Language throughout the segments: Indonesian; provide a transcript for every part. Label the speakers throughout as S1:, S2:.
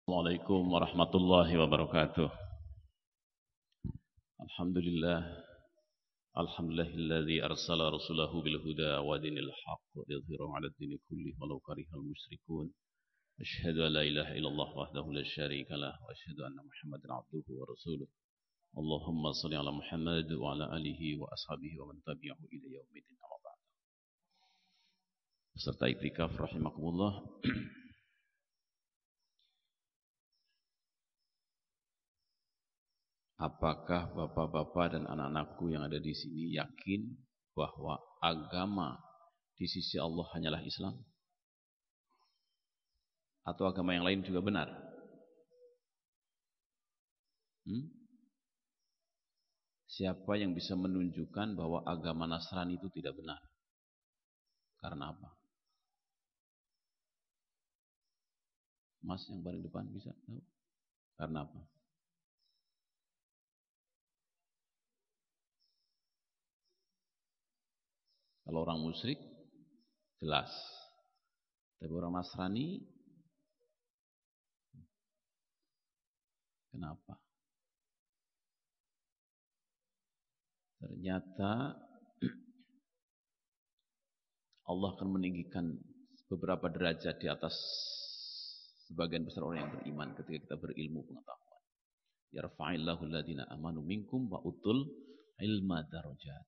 S1: Assalamualaikum warahmatullahi wabarakatuh. Alhamdulillah. Alhamdulillahilladzi arsala rasulahu bil huda wa dinil haqq liyudhhirahu 'ala ad-dini kullih walau karihal musyrikun. Asyhadu an la ilaha illallah wahdahu la syarika lah wa asyhadu anna Muhammadan 'abduhu wa rasuluh. Allahumma shalli 'ala Muhammad wa 'ala alihi wa ashabihi wa man tabi'ahu ila yaumiddin. Amma ba'd. Peserta iktikaf rahimakumullah. Apakah bapak-bapak dan anak-anakku yang ada di sini yakin bahwa agama di sisi Allah hanyalah Islam? Atau agama yang lain juga benar? Siapa yang bisa menunjukkan bahwa agama Nasrani itu tidak benar? Karena apa? Mas yang paling depan bisa tahu? Karena apa? Kalau orang musyrik jelas. Tapi orang Nasrani kenapa? Ternyata Allah akan meninggikan beberapa derajat di atas sebagian besar orang yang beriman ketika kita berilmu pengetahuan. Yarfa'illahu alladhina amanu minkum wa utul ilma darajat.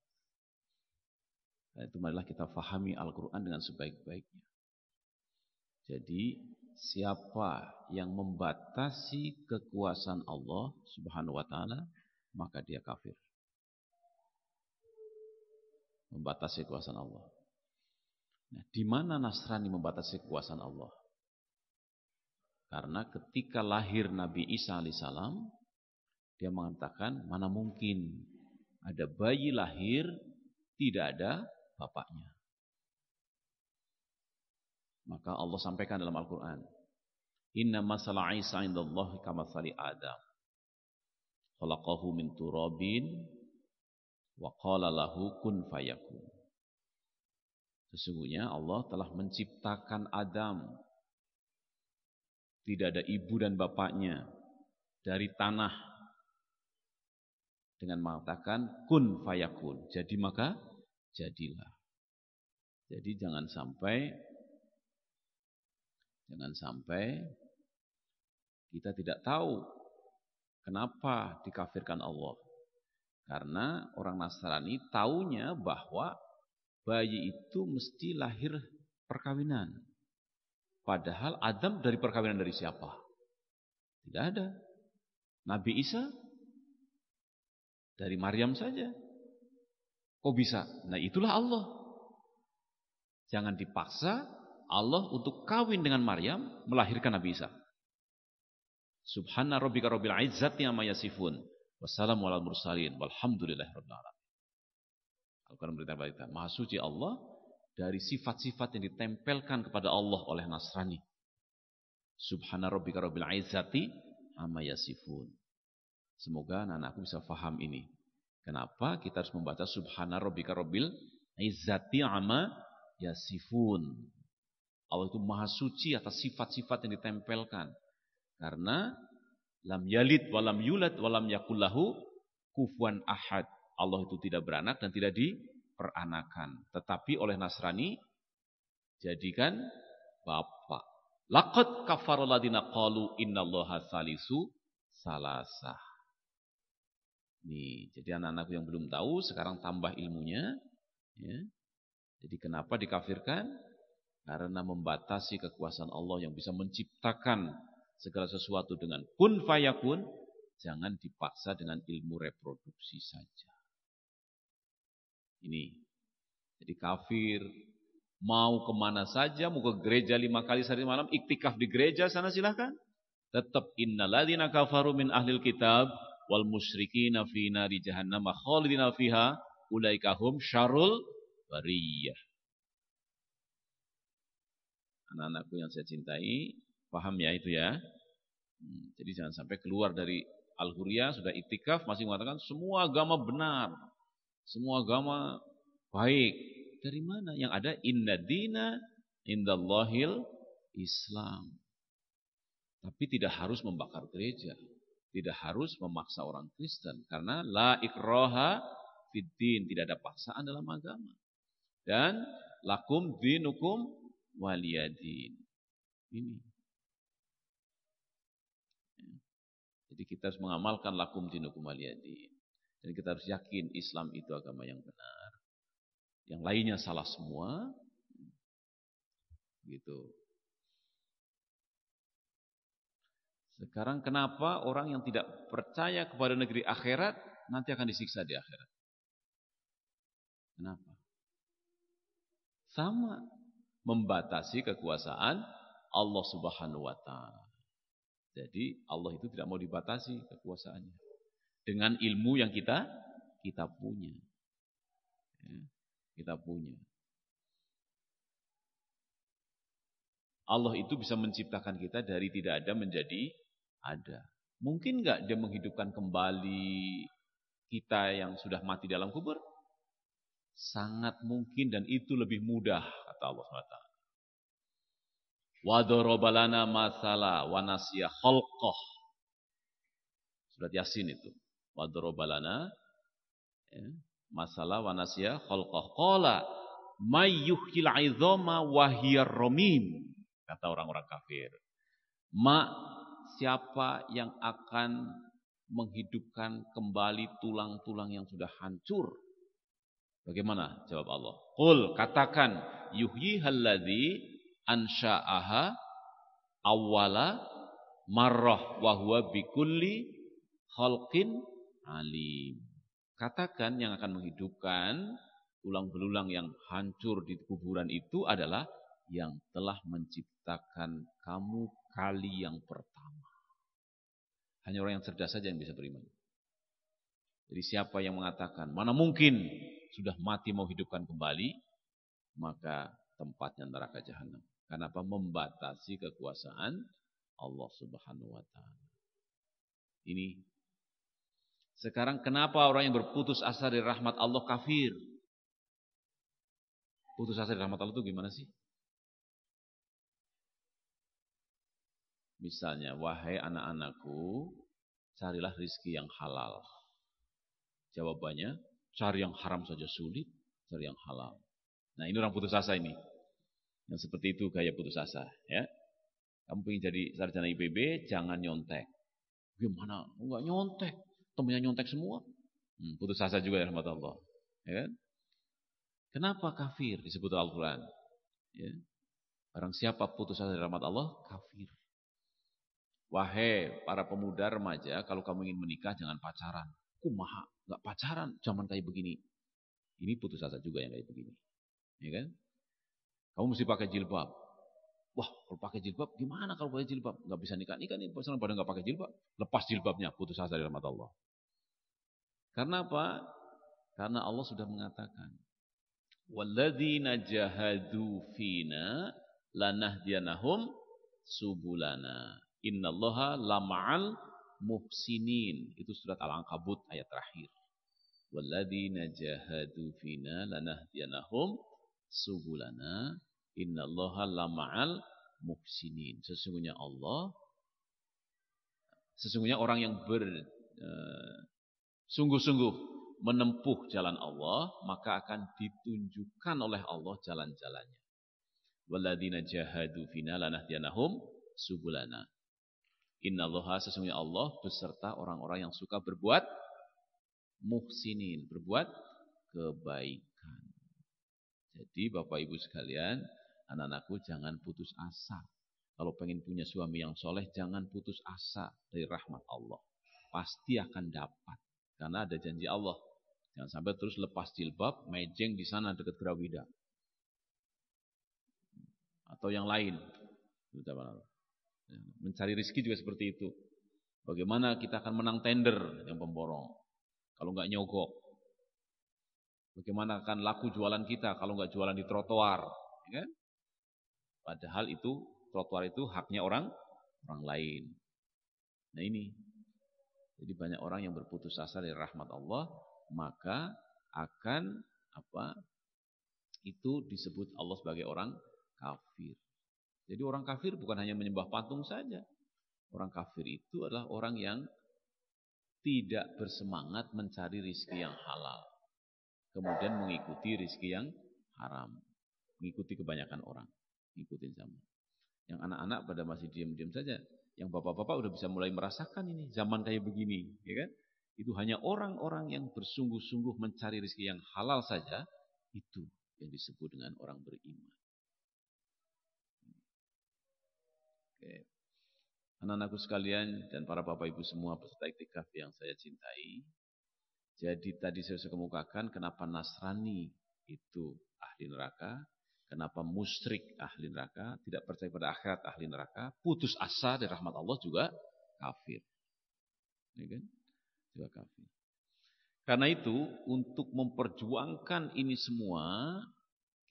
S1: Itu marilah kita fahami Al-Quran dengan sebaik-baiknya. Jadi siapa yang membatasi kekuasaan Allah Subhanahu wa ta'ala, maka dia kafir. Membatasi kekuasaan Allah. Nah, di mana Nasrani membatasi kekuasaan Allah? Karena ketika lahir Nabi Isa alaihissalam, dia mengatakan mana mungkin ada bayi lahir tidak ada bapaknya. Maka Allah sampaikan dalam Al-Quran, Inna masala Isa indallahi kamathali Adam. Khalaqahu min turabin wa qala lahu kun fayakun. Sesungguhnya Allah telah menciptakan Adam. Tidak ada ibu dan bapaknya. Dari tanah. Dengan mengatakan kun fayakun. Jadi maka jadilah. Jadi jangan sampai kita tidak tahu kenapa dikafirkan Allah. Karena orang Nasrani taunya bahwa bayi itu mesti lahir perkawinan. Padahal Adam dari perkawinan dari siapa? Tidak ada. Nabi Isa dari Maryam saja. Kok bisa? Nah itulah Allah. Jangan dipaksa Allah untuk kawin dengan Maryam melahirkan Nabi Isa. Subhana rabbika rabbil izzati amma yasifun. Wassalamu ala mursalin. Walhamdulillahi rabbil alamin. Al-Quran beritahu Maha suci Allah dari sifat-sifat yang ditempelkan kepada Allah oleh Nasrani. Subhana rabbika rabbil izzati amma yasifun. Semoga anak-anakku bisa faham ini. Kenapa kita harus membaca Subhana rabbika rabbil izzati amma yasifun. Allah itu maha suci atas sifat-sifat yang ditempelkan. Karena lam yalid walam yulad walam yakullahu kufuwan ahad. Allah itu tidak beranak dan tidak diperanakan. Tetapi oleh Nasrani jadikan bapak. Laqad kafara alladziina qalu innallaha salisu salasah. Nih, jadi anak-anakku yang belum tahu sekarang tambah ilmunya, ya. Jadi kenapa dikafirkan? Karena membatasi kekuasaan Allah yang bisa menciptakan segala sesuatu dengan kun fayakun, jangan dipaksa dengan ilmu reproduksi saja. Ini. Jadi kafir mau kemana saja, mau ke gereja 5 kali sehari malam, iktikaf di gereja sana silahkan. Tetap innalladzina kafaru min ahlil kitab wal musyrikina fi nari jahannam khalidina fiha ulaika hum syarrul bariyah. Anak-anakku yang saya cintai, paham ya itu ya. Jadi jangan sampai keluar dari Al-Hurriyah sudah iktikaf masih mengatakan semua agama benar. Semua agama baik. Dari mana? Yang ada inna dina indallahil Islam. Tapi tidak harus membakar gereja. Tidak harus memaksa orang Kristen. Karena la ikraha fiddin. Tidak ada paksaan dalam agama. Dan lakum dinukum waliyadin. Ini. Jadi kita harus mengamalkan lakum dinukum waliyadin. Dan kita harus yakin Islam itu agama yang benar. Yang lainnya salah semua. Gitu. Sekarang kenapa orang yang tidak percaya kepada negeri akhirat nanti akan disiksa di akhirat? Kenapa? Sama, membatasi kekuasaan Allah Subhanahu wa taala. Jadi Allah itu tidak mau dibatasi kekuasaannya dengan ilmu yang kita punya. Ya, kita punya. Allah itu bisa menciptakan kita dari tidak ada menjadi ada. Mungkin enggak dia menghidupkan kembali kita yang sudah mati dalam kubur? Sangat mungkin dan itu lebih mudah kata Allah SWT. Wa darabalana masala wa nasiya khalqah. Surat Yasin itu. Wa darabalana masala wa nasiya khalqah. Qala may yuhyil 'idhama wa hiya ramim. Kata orang-orang kafir. Siapa yang akan menghidupkan kembali tulang-tulang yang sudah hancur? Bagaimana jawab Allah? Qul, katakan, yuhyihal ladzi ansha'aha awwala marrah wa huwa bikulli khalqin alim. Katakan yang akan menghidupkan tulang belulang yang hancur di kuburan itu adalah yang telah menciptakan kamu kali yang pertama. Hanya orang yang cerdas saja yang bisa beriman. Jadi siapa yang mengatakan, mana mungkin sudah mati mau hidupkan kembali, maka tempatnya neraka jahanam. Kenapa? Membatasi kekuasaan Allah Subhanahu wa taala. Ini. Sekarang kenapa orang yang berputus asa dari rahmat Allah kafir? Putus asa dari rahmat Allah itu gimana sih? Misalnya, wahai anak-anakku, carilah rizki yang halal. Jawabannya, cari yang haram saja sulit, cari yang halal. Nah ini orang putus asa ini. Yang seperti itu gaya putus asa. Ya. Kamu ingin jadi sarjana IPB, jangan nyontek. Gimana? Enggak nyontek. Temennya nyontek semua. Putus asa juga ya rahmat Allah. Ya kan? Kenapa kafir disebut Al-Quran? Ya. Barang siapa putus asa dari rahmat Allah, kafir. Wahai para pemuda remaja, kalau kamu ingin menikah jangan pacaran. Kumaha, enggak pacaran zaman kayak begini. Ini putus asa juga yang kayak begini. Ya kan? Kamu mesti pakai jilbab. Wah, kalau pakai jilbab gimana kalau pakai jilbab? Enggak bisa nikah nih pasangan pada enggak pakai jilbab. Lepas jilbabnya, putus asa dari rahmat Allah. Karena apa? Karena Allah sudah mengatakan, walladzina jahadu fina lanahdiyanahum subulana. Innallaha lama'al muhsinin. Itu surat Al-Ankabut ayat terakhir. Walladzina jahadu fina lanahdiyanahum subulana. Innallaha lama'al muhsinin. Sesungguhnya orang yang sungguh-sungguh menempuh jalan Allah, maka akan ditunjukkan oleh Allah jalan-jalannya. Walladzina jahadu fina lanahdiyanahum subulana. Innallaha, sesungguhnya Allah beserta orang-orang yang suka berbuat muhsinin, berbuat kebaikan. Jadi Bapak Ibu sekalian, anak-anakku jangan putus asa. Kalau pengen punya suami yang soleh, jangan putus asa dari rahmat Allah. Pasti akan dapat. Karena ada janji Allah. Jangan sampai terus lepas jilbab, mejeng di sana dekat Grawida. Atau yang lain. Mencari rezeki juga seperti itu. Bagaimana kita akan menang tender yang pemborong kalau nggak nyogok? Bagaimana akan laku jualan kita kalau nggak jualan di trotoar? Ya? Padahal itu trotoar itu haknya orang lain. Nah ini, jadi banyak orang yang berputus asa dari rahmat Allah, maka akan itu disebut Allah sebagai orang kafir. Jadi orang kafir bukan hanya menyembah patung saja. Orang kafir itu adalah orang yang tidak bersemangat mencari rizki yang halal. Kemudian mengikuti rizki yang haram. Mengikuti kebanyakan orang. Ngikutin zaman. Yang anak-anak pada masih diam-diam saja. Yang bapak-bapak udah bisa mulai merasakan ini. Zaman kayak begini. Ya kan? Itu hanya orang-orang yang bersungguh-sungguh mencari rizki yang halal saja. Itu yang disebut dengan orang beriman. Oke. Anak-anakku sekalian dan para bapak ibu semua peserta iktikaf yang saya cintai. Jadi tadi saya sudah kemukakan kenapa Nasrani itu ahli neraka, kenapa musyrik ahli neraka, tidak percaya pada akhirat ahli neraka, putus asa dari rahmat Allah juga kafir. Ya kan? Juga kafir. Karena itu untuk memperjuangkan ini semua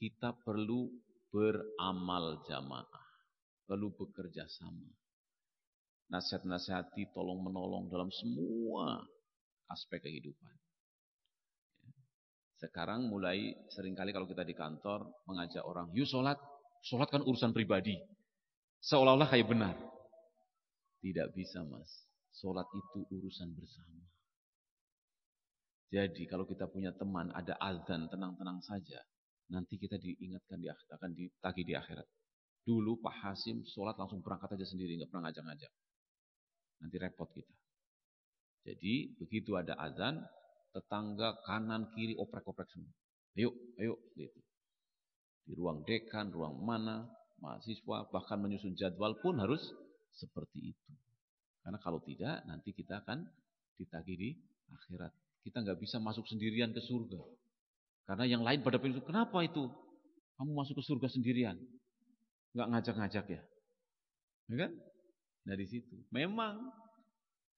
S1: kita perlu beramal jamaah, perlu bekerja sama. Nasihat-nasihati, tolong-menolong dalam semua aspek kehidupan. Sekarang mulai seringkali kalau kita di kantor mengajak orang, yuk sholat. Sholat kan urusan pribadi. Seolah-olah kayak benar. Tidak bisa mas. Sholat itu urusan bersama. Jadi kalau kita punya teman, ada azan, tenang-tenang saja. Nanti kita diingatkan, akan ditagih di akhirat. Dulu Pak Hasim sholat langsung berangkat aja sendiri, nggak pernah ngajak-ngajak. Nanti repot kita. Jadi begitu ada azan, tetangga kanan kiri oprek-oprek semua. Ayo gitu. Di ruang dekan, ruang mana, mahasiswa bahkan menyusun jadwal pun harus seperti itu. Karena kalau tidak nanti kita akan ditagih di akhirat. Kita nggak bisa masuk sendirian ke surga. Karena yang lain pada pengen, kenapa itu? Kamu masuk ke surga sendirian. Nggak ngajak-ngajak ya. Ya kan? Dari situ. Memang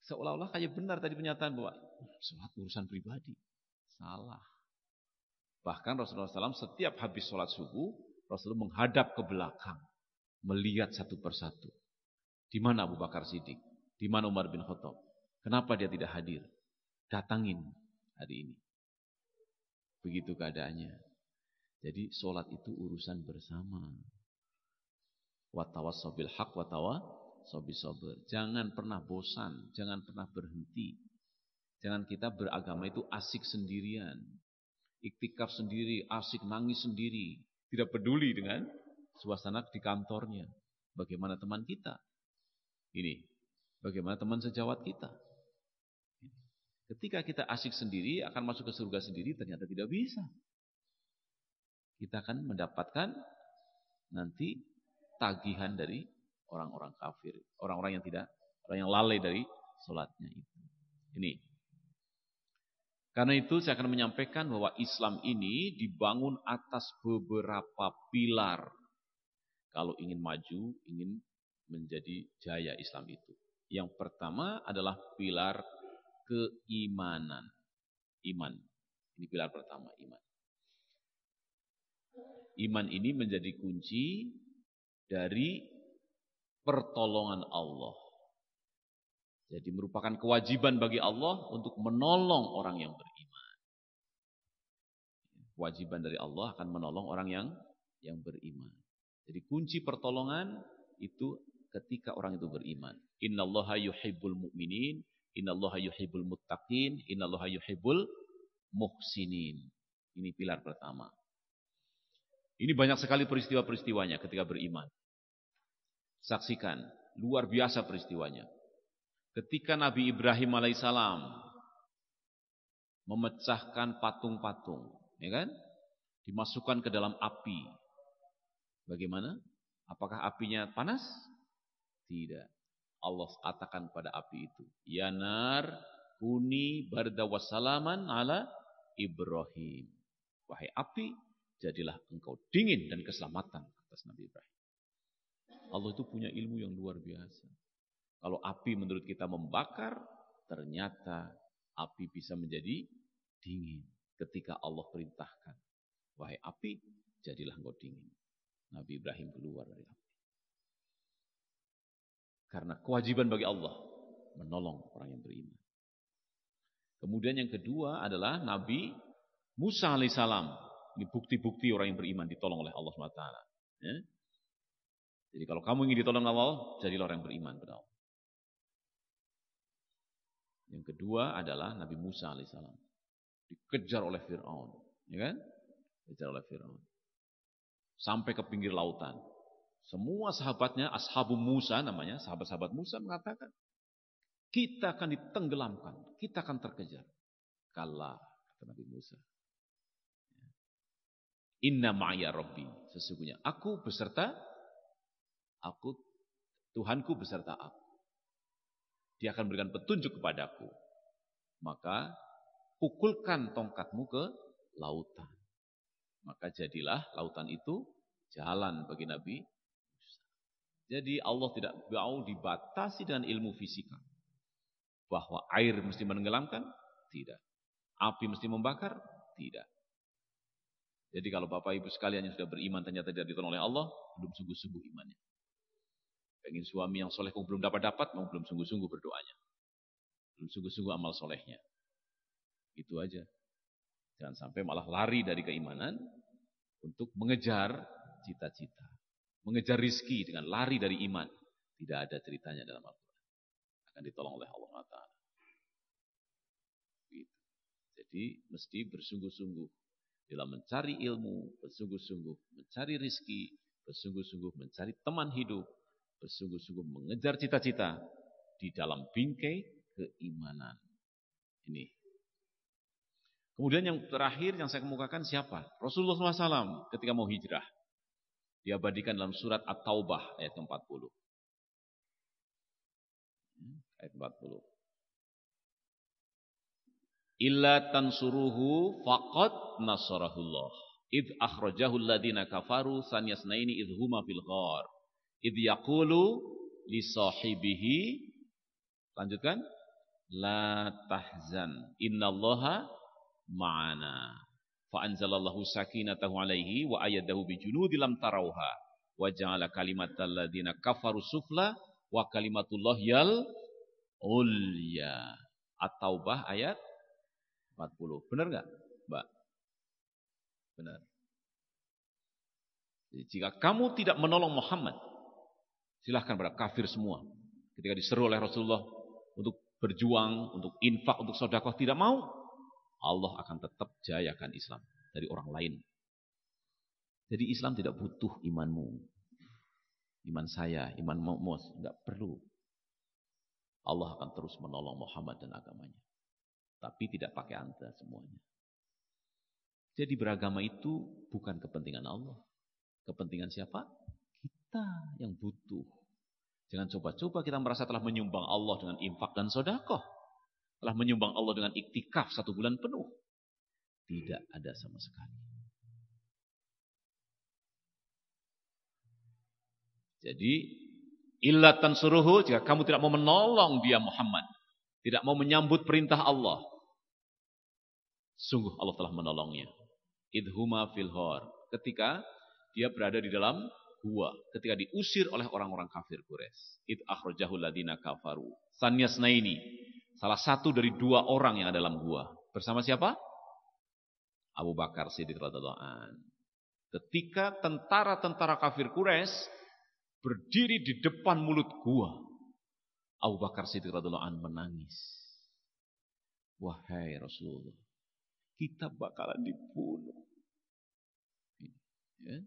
S1: seolah-olah kayak benar tadi pernyataan bahwa sholat urusan pribadi. Salah. Bahkan Rasulullah SAW setiap habis sholat subuh, Rasulullah menghadap ke belakang. Melihat satu persatu. Di mana Abu Bakar Siddiq? Di mana Umar bin Khattab? Kenapa dia tidak hadir? Datangin hari ini. Begitu keadaannya. Jadi sholat itu urusan bersama. Watawassaw bil haq watawassaw bis sabr. Jangan pernah bosan, jangan pernah berhenti. Jangan kita beragama itu asik sendirian. Iktikaf sendiri, asik nangis sendiri. Tidak peduli dengan suasana di kantornya. Bagaimana teman kita? Ini, bagaimana teman sejawat kita? Ketika kita asik sendiri, akan masuk ke surga sendiri, ternyata tidak bisa. Kita akan mendapatkan nanti tagihan dari orang-orang kafir, orang-orang yang lalai dari sholatnya itu. Ini. Karena itu saya akan menyampaikan bahwa Islam ini dibangun atas beberapa pilar. Kalau ingin maju, ingin menjadi jaya Islam itu. Yang pertama adalah pilar keimanan. Iman. Ini pilar pertama, iman. Iman ini menjadi kunci dari pertolongan Allah. Jadi merupakan kewajiban bagi Allah untuk menolong orang yang beriman. Kewajiban dari Allah akan menolong orang yang beriman. Jadi kunci pertolongan itu ketika orang itu beriman. Innallaha yuhibbul mu'minin, innallaha yuhibbul muttaqin, innallaha yuhibbul muhsinin. Ini pilar pertama. Ini banyak sekali peristiwa-peristiwanya ketika beriman. Saksikan, luar biasa peristiwanya. Ketika Nabi Ibrahim alaihissalam memecahkan patung-patung, ya kan? Dimasukkan ke dalam api. Bagaimana? Apakah apinya panas? Tidak. Allah katakan pada api itu, ya nar kuni barda wassalaman ala Ibrahim. Wahai api, jadilah engkau dingin dan keselamatan atas Nabi Ibrahim. Allah itu punya ilmu yang luar biasa. Kalau api menurut kita membakar, ternyata api bisa menjadi dingin ketika Allah perintahkan. Wahai api, jadilah engkau dingin. Nabi Ibrahim keluar dari api. Karena kewajiban bagi Allah menolong orang yang beriman. Kemudian yang kedua adalah Nabi Musa alaihissalam. Ini bukti-bukti orang yang beriman ditolong oleh Allah SWT. Ya? Jadi kalau kamu ingin ditolong Allah, jadilah orang yang beriman kepada Allah. Yang kedua adalah Nabi Musa alaihissalam. Dikejar oleh Fir'aun. Ya kan? Dikejar oleh Fir'aun. Sampai ke pinggir lautan. Semua sahabatnya, Ashabu Musa namanya, sahabat-sahabat Musa mengatakan, kita akan ditenggelamkan, kita akan terkejar. Kala, kata Nabi Musa. Inna ma'ya Rabbi. Sesungguhnya aku beserta, Tuhanku beserta aku. Dia akan berikan petunjuk kepadaku. Maka pukulkan tongkatmu ke lautan. Maka jadilah lautan itu jalan bagi Nabi Musa. Jadi Allah tidak mau dibatasi dengan ilmu fisika. Bahwa air mesti menenggelamkan? Tidak. Api mesti membakar? Tidak. Jadi kalau Bapak Ibu sekalian yang sudah beriman ternyata tidak ditolong oleh Allah, belum sungguh-sungguh imannya. Pengen suami yang soleh kok belum dapat, belum sungguh-sungguh berdoanya. Belum sungguh-sungguh amal solehnya. Itu aja. Jangan sampai malah lari dari keimanan untuk mengejar cita-cita. Mengejar rizki dengan lari dari iman. Tidak ada ceritanya dalam Al-Quran. Akan ditolong oleh Allah Ta'ala. Gitu. Jadi mesti bersungguh-sungguh dalam mencari ilmu, bersungguh-sungguh mencari rizki, bersungguh-sungguh mencari teman hidup, bersungguh-sungguh mengejar cita-cita di dalam bingkai keimanan. Ini. Kemudian yang terakhir yang saya kemukakan siapa? Rasulullah SAW ketika mau hijrah. Diabadikan dalam surat At-Taubah ayat 40. Ayat 40. Illa tansuruhu faqad nasarahullah. Idh akhrajahul ladina kafaru sanyasnaini idh huma fil ghar. Idh yaqulu li sahibihi. Lanjutkan. La tahzan. Innallaha ma'ana. Fa'anzalallahu sakinatahu alaihi wa ayyadahu bijunudi lam tarauha. Wa ja'ala kalimatal ladina kafaru sufla wa kalimatullah yal ulya. At-Taubah ayat 40. Benar enggak, Mbak? Benar. Jadi, jika kamu tidak menolong Muhammad, silahkan pada kafir semua. Ketika diseru oleh Rasulullah untuk berjuang, untuk infak, untuk sedekah, tidak mau, Allah akan tetap jayakan Islam dari orang lain. Jadi Islam tidak butuh imanmu. Iman saya, iman Mus, enggak perlu. Allah akan terus menolong Muhammad dan agamanya. Tapi tidak pakai Anda semuanya. Jadi beragama itu bukan kepentingan Allah. Kepentingan siapa? Kita yang butuh. Jangan coba-coba kita merasa telah menyumbang Allah dengan infak dan sedekah. Telah menyumbang Allah dengan iktikaf 1 bulan penuh. Tidak ada sama sekali. Jadi, illa tansuruhu, jika kamu tidak mau menolong dia Muhammad, tidak mau menyambut perintah Allah, sungguh Allah telah menolongnya. Idhuma fil ghar. Ketika dia berada di dalam gua, ketika diusir oleh orang-orang kafir Quraisy. Id akhrajahul ladina kafaru. Sanyasnaini. Salah satu dari 2 orang yang ada dalam gua. Bersama siapa? Abu Bakar Siddiq radhiyallahu anhu. Ketika tentara-tentara kafir Quraisy berdiri di depan mulut gua, Abu Bakar Siddiq radhiyallahu anhu menangis. Wahai Rasulullah, kita bakalan dibunuh. Ya.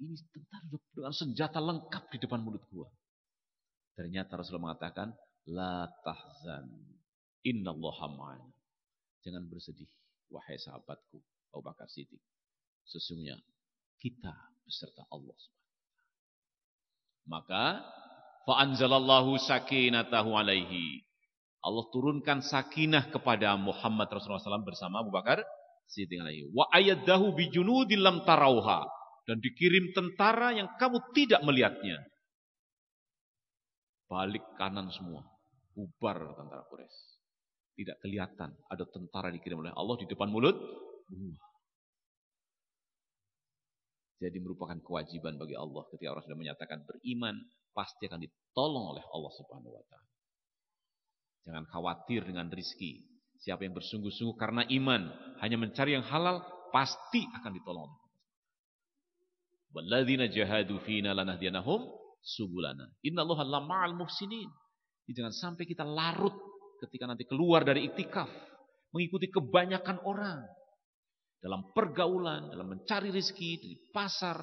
S1: Ini tentara dengan senjata lengkap di depan mulut gua. Ternyata Rasulullah mengatakan, la tahzan, innallaha ma'ana. Jangan bersedih, wahai sahabatku, Abu Bakar Siddiq. Sesungguhnya kita beserta Allah SWT. Maka fa'anzalallahu sakinatahu alaihi. Allah turunkan sakinah kepada Muhammad Rasulullah SAW bersama Abu Bakar Siddiq alaihi. Wa ayyadahu bijunudin lam tarauha. Dan dikirim tentara yang kamu tidak melihatnya. Balik kanan semua. Bubar tentara Quraisy. Tidak kelihatan ada tentara dikirim oleh Allah di depan mulut. Jadi merupakan kewajiban bagi Allah ketika orang sudah menyatakan beriman, pasti akan ditolong oleh Allah Subhanahu wa taala. Jangan khawatir dengan rizki. Siapa yang bersungguh-sungguh karena iman, hanya mencari yang halal, pasti akan ditolong oleh Allah. Walladzina jahadu fina lanahdiyanahum subulana. Innallaha lama'al muhsinin. Jangan sampai kita larut ketika nanti keluar dari iktikaf, mengikuti kebanyakan orang dalam pergaulan, dalam mencari rezeki di pasar.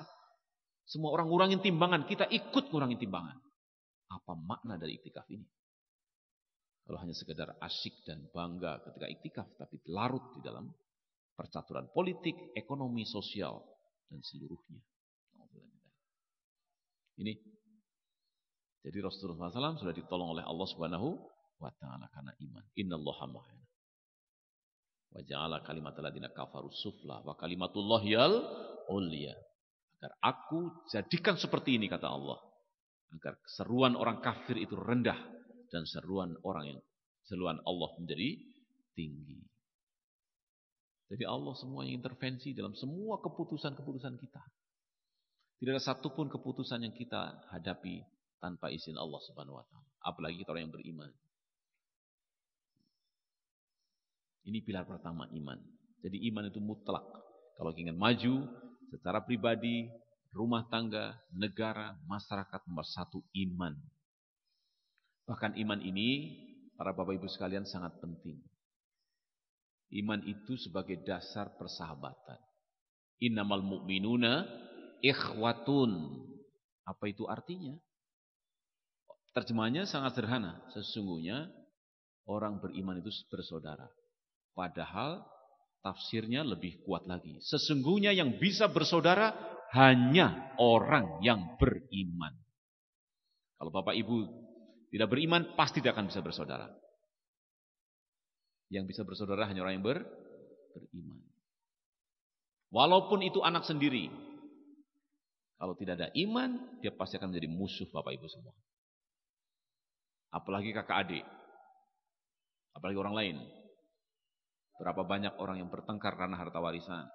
S1: Semua orang ngurangin timbangan, kita ikut ngurangin timbangan. Apa makna dari iktikaf ini? Kalau hanya sekedar asyik dan bangga ketika iktikaf, tapi larut di dalam percaturan politik, ekonomi, sosial, dan seluruhnya. Ini. Jadi Rasulullah SAW sudah ditolong oleh Allah Subhanahu wa Ta'ala karena iman. Innallaha ma'ana. Wa ja'ala kalimatal ladzina kafaru sufla wa kalimatullahi al-ulya. Agar aku jadikan seperti ini kata Allah. Agar seruan orang kafir itu rendah dan seruan Allah menjadi tinggi. Jadi Allah semua yang intervensi dalam semua keputusan-keputusan kita. Tidak ada satupun keputusan yang kita hadapi tanpa izin Allah Subhanahu wa Ta'ala. Apalagi kita orang yang beriman. Ini pilar pertama iman. Jadi iman itu mutlak. Kalau ingin maju secara pribadi, rumah tangga, negara, masyarakat, nomor satu iman. Bahkan iman ini, para bapak ibu sekalian sangat penting. Iman itu sebagai dasar persahabatan. Innamal mu'minuna ikhwatun. Apa itu artinya? Terjemahannya sangat sederhana. Sesungguhnya orang beriman itu bersaudara. Padahal tafsirnya lebih kuat lagi. Sesungguhnya yang bisa bersaudara hanya orang yang beriman. Kalau bapak ibu tidak beriman, pasti tidak akan bisa bersaudara. Yang bisa bersaudara hanya orang yang beriman. Walaupun itu anak sendiri. Kalau tidak ada iman, dia pasti akan menjadi musuh bapak ibu semua. Apalagi kakak adik. Apalagi orang lain. Berapa banyak orang yang bertengkar karena harta warisan.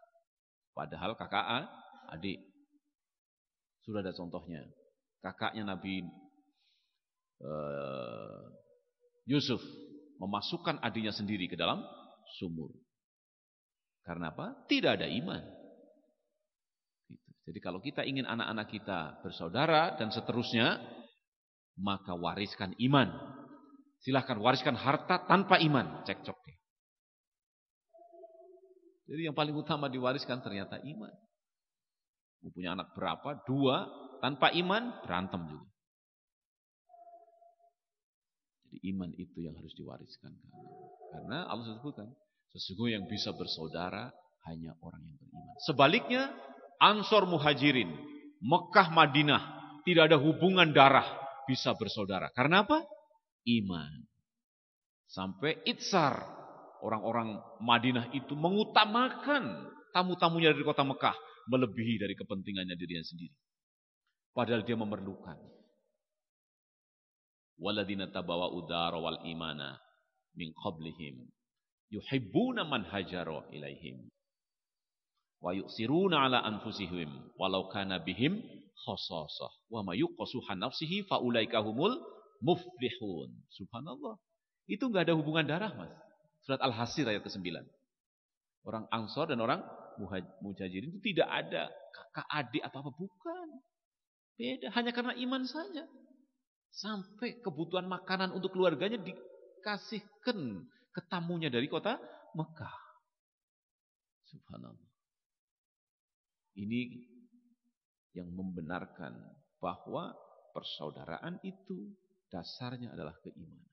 S1: Padahal kakak adik. Sudah ada contohnya. Kakaknya Nabi Yusuf memasukkan adiknya sendiri ke dalam sumur. Karena apa? Tidak ada iman. Jadi kalau kita ingin anak-anak kita bersaudara dan seterusnya, maka wariskan iman. Silahkan wariskan harta tanpa iman. Cekcok deh. Jadi yang paling utama diwariskan ternyata iman. Mau punya anak berapa? 2. Tanpa iman, berantem juga. Jadi iman itu yang harus diwariskan. Karena Allah sudah sebutkan, sesungguhnya yang bisa bersaudara hanya orang yang beriman. Sebaliknya, Ansor Muhajirin, Mekah Madinah, tidak ada hubungan darah bisa bersaudara. Karena apa? Iman. Sampai Itsar, orang-orang Madinah itu mengutamakan tamu-tamunya dari kota Mekah melebihi dari kepentingannya dirinya sendiri. Padahal dia memerlukan. Waladina tabawa'u dara wal imana min qablihim yuhibbuna man hajara ilaihim wa yu'siruna ala anfusihim walau kana bihim khasasah wa may yuqasuha nafsihi fa ulaika humul muflihun. Subhanallah. Itu enggak ada hubungan darah, Mas. Surat Al-Hasr ayat ke-9. Orang Ansor dan orang Muhajirin itu tidak ada kakak adik apa-apa, bukan. Beda, hanya karena iman saja. Sampai kebutuhan makanan untuk keluarganya dikasihkan ke tamunya dari kota Mekah. Subhanallah. Ini yang membenarkan bahwa persaudaraan itu dasarnya adalah keimanan.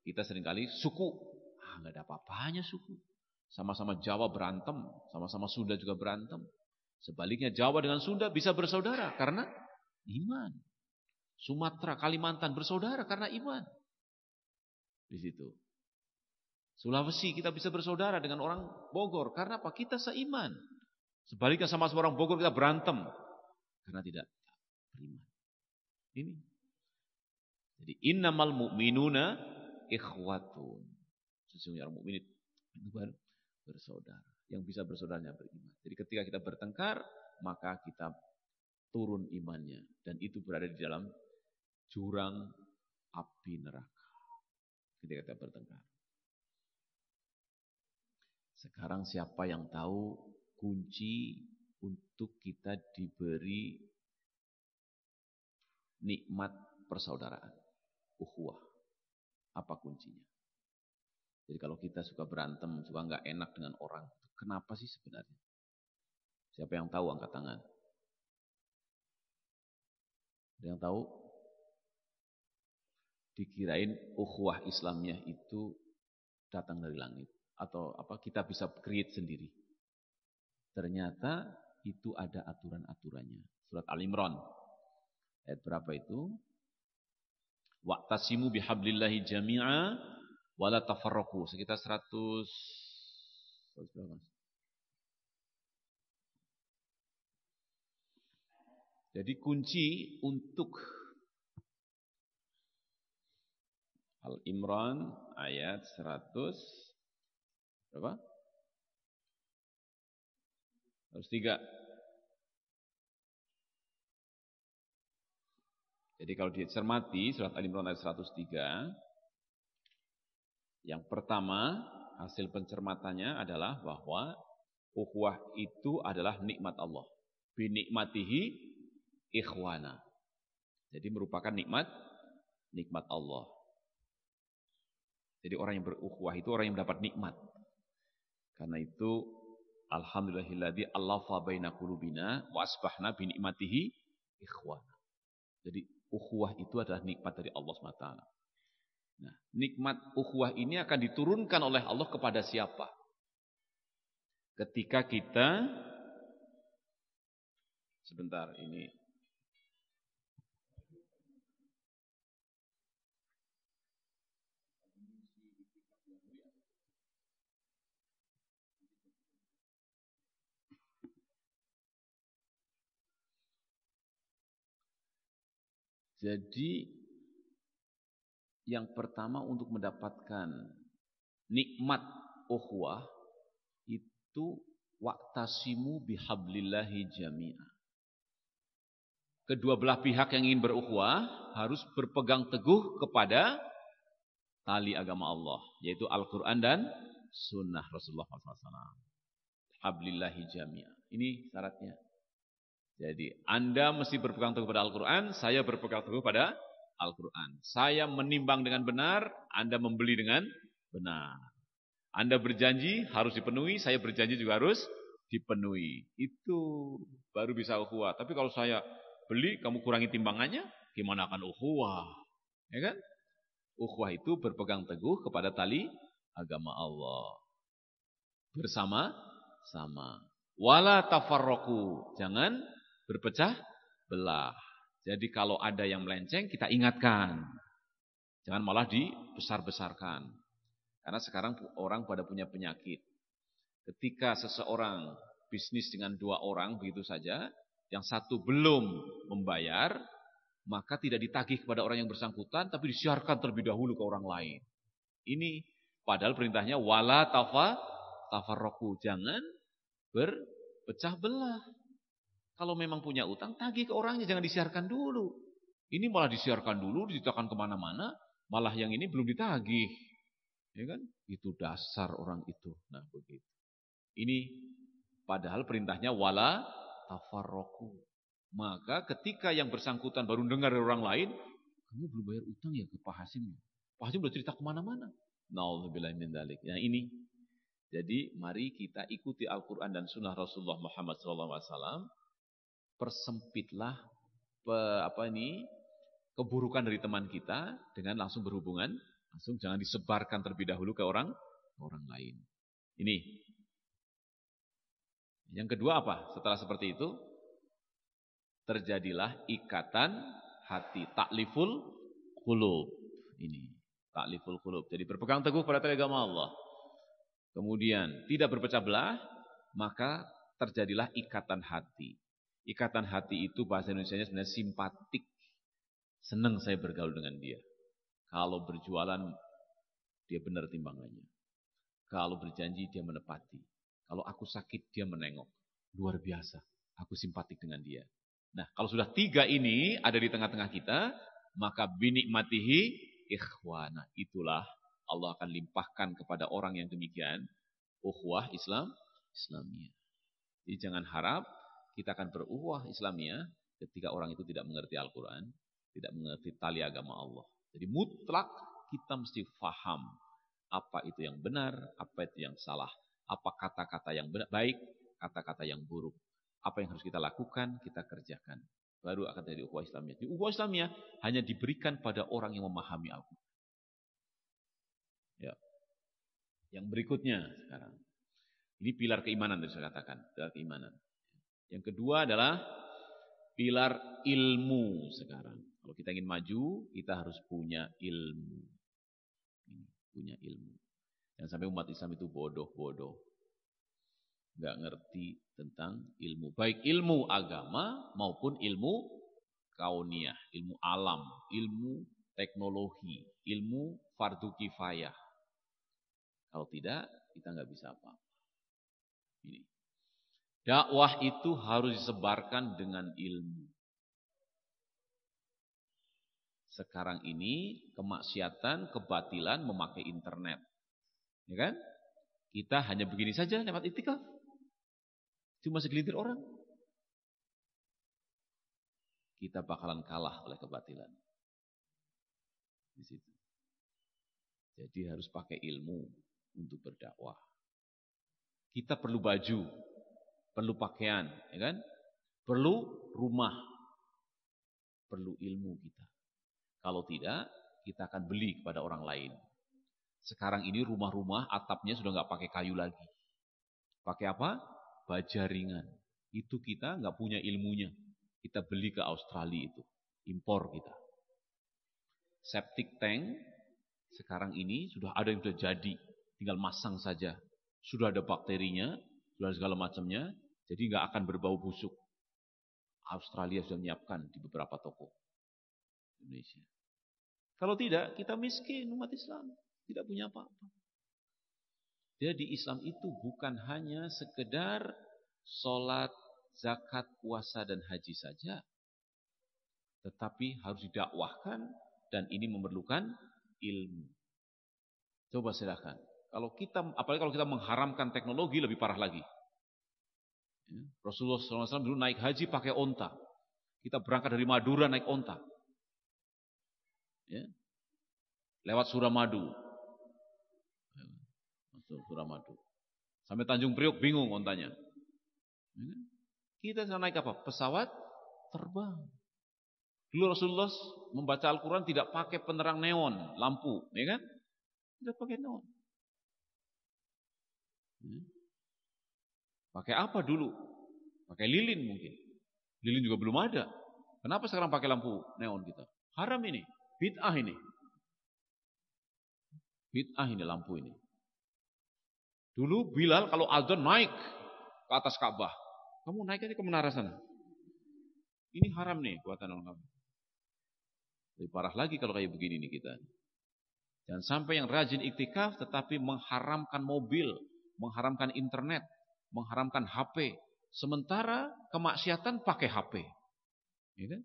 S1: Kita seringkali suku, nggak ada apa-apanya suku. Sama-sama Jawa berantem, sama-sama Sunda juga berantem. Sebaliknya Jawa dengan Sunda bisa bersaudara karena iman. Sumatera, Kalimantan bersaudara karena iman. Di situ. Sulawesi kita bisa bersaudara dengan orang Bogor karena apa? Kita seiman. Sebaliknya sama orang Bogor kita berantem karena tidak beriman. Ini. Jadi innamal mu'minuna ikhwatun. Sesungguhnya orang mukmin itu bersaudara. Yang bisa bersaudaranya beriman. Jadi ketika kita bertengkar, maka kita turun imannya. Dan itu berada di dalam jurang api neraka. Ketika kita bertengkar. Sekarang siapa yang tahu kunci untuk kita diberi nikmat persaudaraan, ukhuwah. Apa kuncinya? Jadi kalau kita suka berantem, suka nggak enak dengan orang, kenapa sih sebenarnya? Siapa yang tahu angkat tangan? Ada yang tahu? Dikirain ukhuwah Islamnya itu datang dari langit. Atau apa kita bisa create sendiri. Ternyata itu ada aturan-aturannya. Surat Al-Imran. Ayat berapa itu? Wa'tasimu bihablillahi jami'a wala tafarraqu. Sekitar 100 berapa? Jadi kunci untuk Al-Imran ayat 100 berapa? 103. Jadi kalau dicermati surat Al-Imran ayat 103, yang pertama hasil pencermatannya adalah bahwa ukhuwah itu adalah nikmat Allah. Binikmatihi ikhwana. Jadi merupakan nikmat Allah. Jadi orang yang berukhuwah itu orang yang mendapat nikmat. Karena itu alhamdulillahilladzi allafa baina qulubina wa asbahna bi nikmatihi ikhwana. Jadi ukhuwah itu adalah nikmat dari Allah SWT. Nah, nikmat ukhuwah ini akan diturunkan oleh Allah kepada siapa? Ketika kita sebentar ini jadi yang pertama untuk mendapatkan nikmat ukhuwah itu wa'tasimu bihablillahi jami'a. Kedua belah pihak yang ingin berukhuwah harus berpegang teguh kepada tali agama Allah, yaitu Al-Quran dan Sunnah Rasulullah SAW. Hablillahi jami'a. Ini syaratnya. Jadi Anda mesti berpegang teguh pada Al-Quran, saya berpegang teguh pada Al-Quran. Saya menimbang dengan benar, Anda membeli dengan benar. Anda berjanji harus dipenuhi, saya berjanji juga harus dipenuhi. Itu baru bisa ukhuwah. Tapi kalau saya beli, kamu kurangi timbangannya, gimana akan ukhuwah? Ya kan? Ukhuwah itu berpegang teguh kepada tali agama Allah. Bersama-sama. Wala tafarraqu. Jangan berpecah belah. Jadi kalau ada yang melenceng, kita ingatkan. Jangan malah dibesar-besarkan. Karena sekarang orang pada punya penyakit. Ketika seseorang bisnis dengan 2 orang begitu saja, yang satu belum membayar, maka tidak ditagih kepada orang yang bersangkutan, tapi disiarkan terlebih dahulu ke orang lain. Ini padahal perintahnya wala tafarraqu, jangan berpecah belah. Kalau memang punya utang, tagih ke orangnya, jangan disiarkan dulu. Ini malah disiarkan dulu, ditakan kemana-mana, malah yang ini belum ditagih. Ya kan? Itu dasar orang itu. Nah, begitu. Ini padahal perintahnya wala tafarraqu. Maka ketika yang bersangkutan baru dengar dari orang lain, kamu belum bayar utang ya ke Pak Hasim. Pak Hasim udah cerita kemana-mana. Nauzubillahi min dzalik. Nah ini. Jadi mari kita ikuti Al-Quran dan Sunnah Rasulullah Muhammad SAW. Persempitlah keburukan dari teman kita dengan langsung berhubungan. Langsung jangan disebarkan terlebih dahulu ke orang lain. Ini. Yang kedua apa? Setelah seperti itu, terjadilah ikatan hati. Ta'liful qulub. Ini. Ta'liful qulub. Jadi berpegang teguh pada tali agama Allah. Kemudian tidak berpecah belah, maka terjadilah ikatan hati. Ikatan hati itu bahasa Indonesianya sebenarnya simpatik. Senang saya bergaul dengan dia. Kalau berjualan, dia benar timbangannya. Kalau berjanji, dia menepati. Kalau aku sakit, dia menengok. Luar biasa. Aku simpatik dengan dia. Nah, kalau sudah 3 ini ada di tengah-tengah kita, maka binikmatihi ikhwana. Itulah Allah akan limpahkan kepada orang yang demikian. Ukhuwah Islamiyah. Jadi jangan harap kita akan berukhuwah Islamiyah ketika orang itu tidak mengerti Al-Quran, tidak mengerti tali agama Allah. Jadi mutlak kita mesti faham apa itu yang benar, apa itu yang salah, apa kata-kata yang baik, kata-kata yang buruk, apa yang harus kita lakukan, kita kerjakan. Baru akan jadi ukhuwah Islamiyah. Di ukhuwah Islamiyah hanya diberikan pada orang yang memahami Al-Quran. Ya. Yang berikutnya sekarang. Ini pilar keimanan yang saya katakan, pilar keimanan. Yang kedua adalah pilar ilmu sekarang. Kalau kita ingin maju, kita harus punya ilmu. Punya ilmu. Jangan sampai umat Islam itu bodoh-bodoh. Nggak ngerti tentang ilmu. Baik ilmu agama maupun ilmu kauniyah. Ilmu alam, ilmu teknologi, ilmu fardu kifayah. Kalau tidak, kita nggak bisa apa-apa. Ini. Dakwah itu harus disebarkan dengan ilmu. Sekarang ini kemaksiatan, kebatilan memakai internet. Ya kan? Kita hanya begini saja lewat iktikaf. Cuma segelintir orang. Kita bakalan kalah oleh kebatilan. Di situ. Jadi harus pakai ilmu untuk berdakwah. Kita perlu baju, perlu pakaian, ya kan? Perlu rumah, perlu ilmu kita. Kalau tidak, kita akan beli kepada orang lain. Sekarang ini rumah-rumah atapnya sudah nggak pakai kayu lagi. Pakai apa? Baja ringan. Itu kita nggak punya ilmunya. Kita beli ke Australia itu, impor kita. Septic tank sekarang ini sudah ada yang sudah jadi, tinggal masang saja. Sudah ada bakterinya, sudah segala macamnya, jadi nggak akan berbau busuk. Australia sudah menyiapkan di beberapa toko Indonesia. Kalau tidak, kita miskin umat Islam, tidak punya apa-apa. Jadi Islam itu bukan hanya sekedar sholat, zakat, puasa, dan haji saja. Tetapi harus didakwahkan dan ini memerlukan ilmu. Coba silakan. Apalagi kalau kita mengharamkan teknologi lebih parah lagi. Rasulullah SAW dulu naik haji pakai onta. Kita berangkat dari Madura naik onta. Ya. Lewat Suramadu. Suramadu. Sampai Tanjung Priok bingung ontanya. Kita naik apa? Pesawat terbang. Dulu Rasulullah membaca Al-Quran tidak pakai penerang neon, lampu, ya kan? Tidak pakai neon. Pakai apa dulu? Pakai lilin mungkin. Lilin juga belum ada. Kenapa sekarang pakai lampu neon kita? Haram ini, bid'ah ini. Bid'ah ini lampu ini. Dulu Bilal kalau azan naik ke atas Ka'bah. Kamu naik aja ke menara sana. Ini haram nih buatan orang kamu. Lebih parah lagi kalau kayak begini nih kita. Jangan sampai yang rajin iktikaf tetapi mengharamkan mobil, mengharamkan internet, mengharamkan HP. Sementara kemaksiatan pakai HP. Ya kan?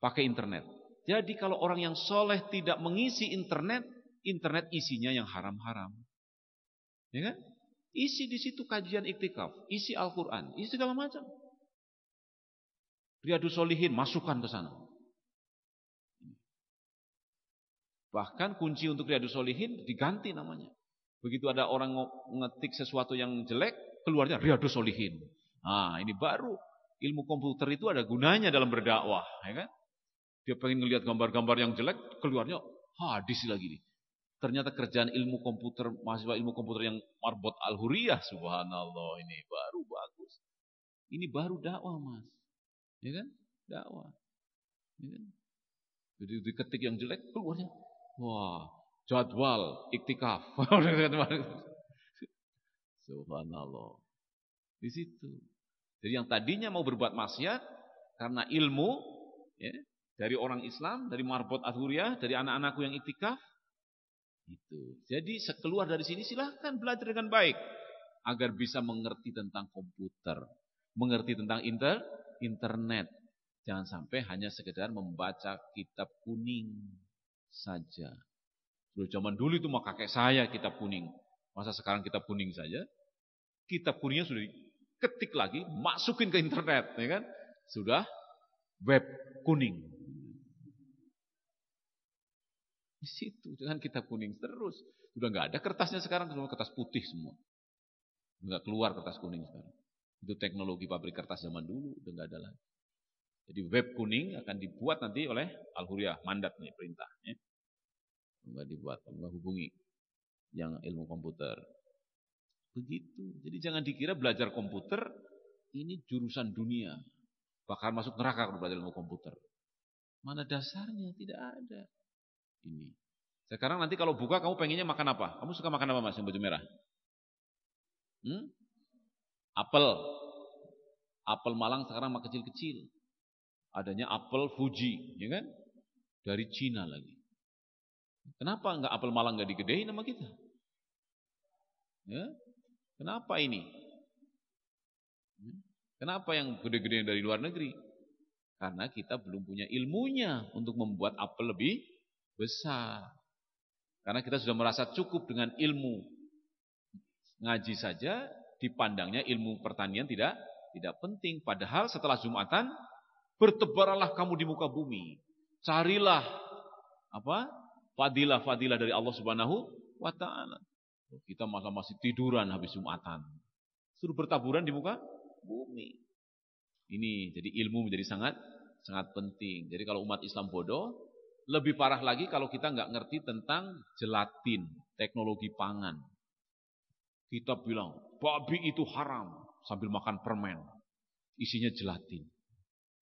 S1: Pakai internet. Jadi kalau orang yang soleh tidak mengisi internet, internet isinya yang haram-haram. Ya kan? Isi di situ kajian iktikaf, isi Al-Quran, isi segala macam. Riyadus Shalihin masukkan ke sana. Bahkan kunci untuk Riyadus Shalihin diganti namanya. Begitu ada orang ngetik sesuatu yang jelek, keluarnya Riyadus Shalihin. Nah, ini baru ilmu komputer itu ada gunanya dalam berdakwah, ya kan? Dia pengen ngelihat gambar-gambar yang jelek, keluarnya hadis lagi nih. Ternyata kerjaan ilmu komputer, mahasiswa ilmu komputer yang Marbot Al-Huriyah, subhanallah, ini baru bagus. Ini baru dakwah, Mas. Ya kan? Dakwah. Ya kan? Jadi diketik yang jelek, keluarnya, wah, jadwal iktikaf. Subhanallah. Di situ. Jadi yang tadinya mau berbuat maksiat karena ilmu, ya, dari orang Islam, dari Marbot Al-Huriyah, dari anak-anakku yang iktikaf, itu. Jadi keluar dari sini silahkan belajar dengan baik agar bisa mengerti tentang komputer, mengerti tentang internet. Jangan sampai hanya sekedar membaca kitab kuning saja. Dulu zaman dulu itu mah kakek saya kitab kuning. Masa sekarang kitab kuning saja? Kitab kuningnya sudah diketik lagi, masukin ke internet, ya kan? Sudah web kuning. Di situ, jangan kita kuning terus. Sudah nggak ada kertasnya sekarang, semua kertas putih semua. Nggak keluar kertas kuning sekarang. Itu teknologi pabrik kertas zaman dulu, udah nggak ada lagi. Jadi web kuning akan dibuat nanti oleh Al-Hurriyah, mandat nih perintahnya. Nggak dibuat, nggak hubungi yang ilmu komputer. Begitu. Jadi jangan dikira belajar komputer ini jurusan dunia. Bakal masuk neraka kalau belajar ilmu komputer. Mana dasarnya? Tidak ada. Ini. Sekarang nanti kalau buka kamu pengennya makan apa? Kamu suka makan apa Mas yang baju merah? Apel. Apel Malang sekarang mah kecil-kecil. Adanya apel Fuji, ya kan? Dari Cina lagi. Kenapa enggak apel Malang enggak digedein sama kita? Ya? Kenapa ini? Kenapa yang gede-gede dari luar negeri? Karena kita belum punya ilmunya untuk membuat apel lebih besar. Karena kita sudah merasa cukup dengan ilmu ngaji saja, dipandangnya ilmu pertanian tidak penting. Padahal setelah Jumatan, bertebaranlah kamu di muka bumi. Carilah fadilah-fadilah dari Allah Subhanahu wa taala. Kita masih tiduran habis Jumatan. Suruh bertaburan di muka bumi. Ini jadi ilmu menjadi sangat penting. Jadi kalau umat Islam bodoh, lebih parah lagi kalau kita nggak ngerti tentang gelatin, teknologi pangan. Kita bilang babi itu haram sambil makan permen, isinya gelatin.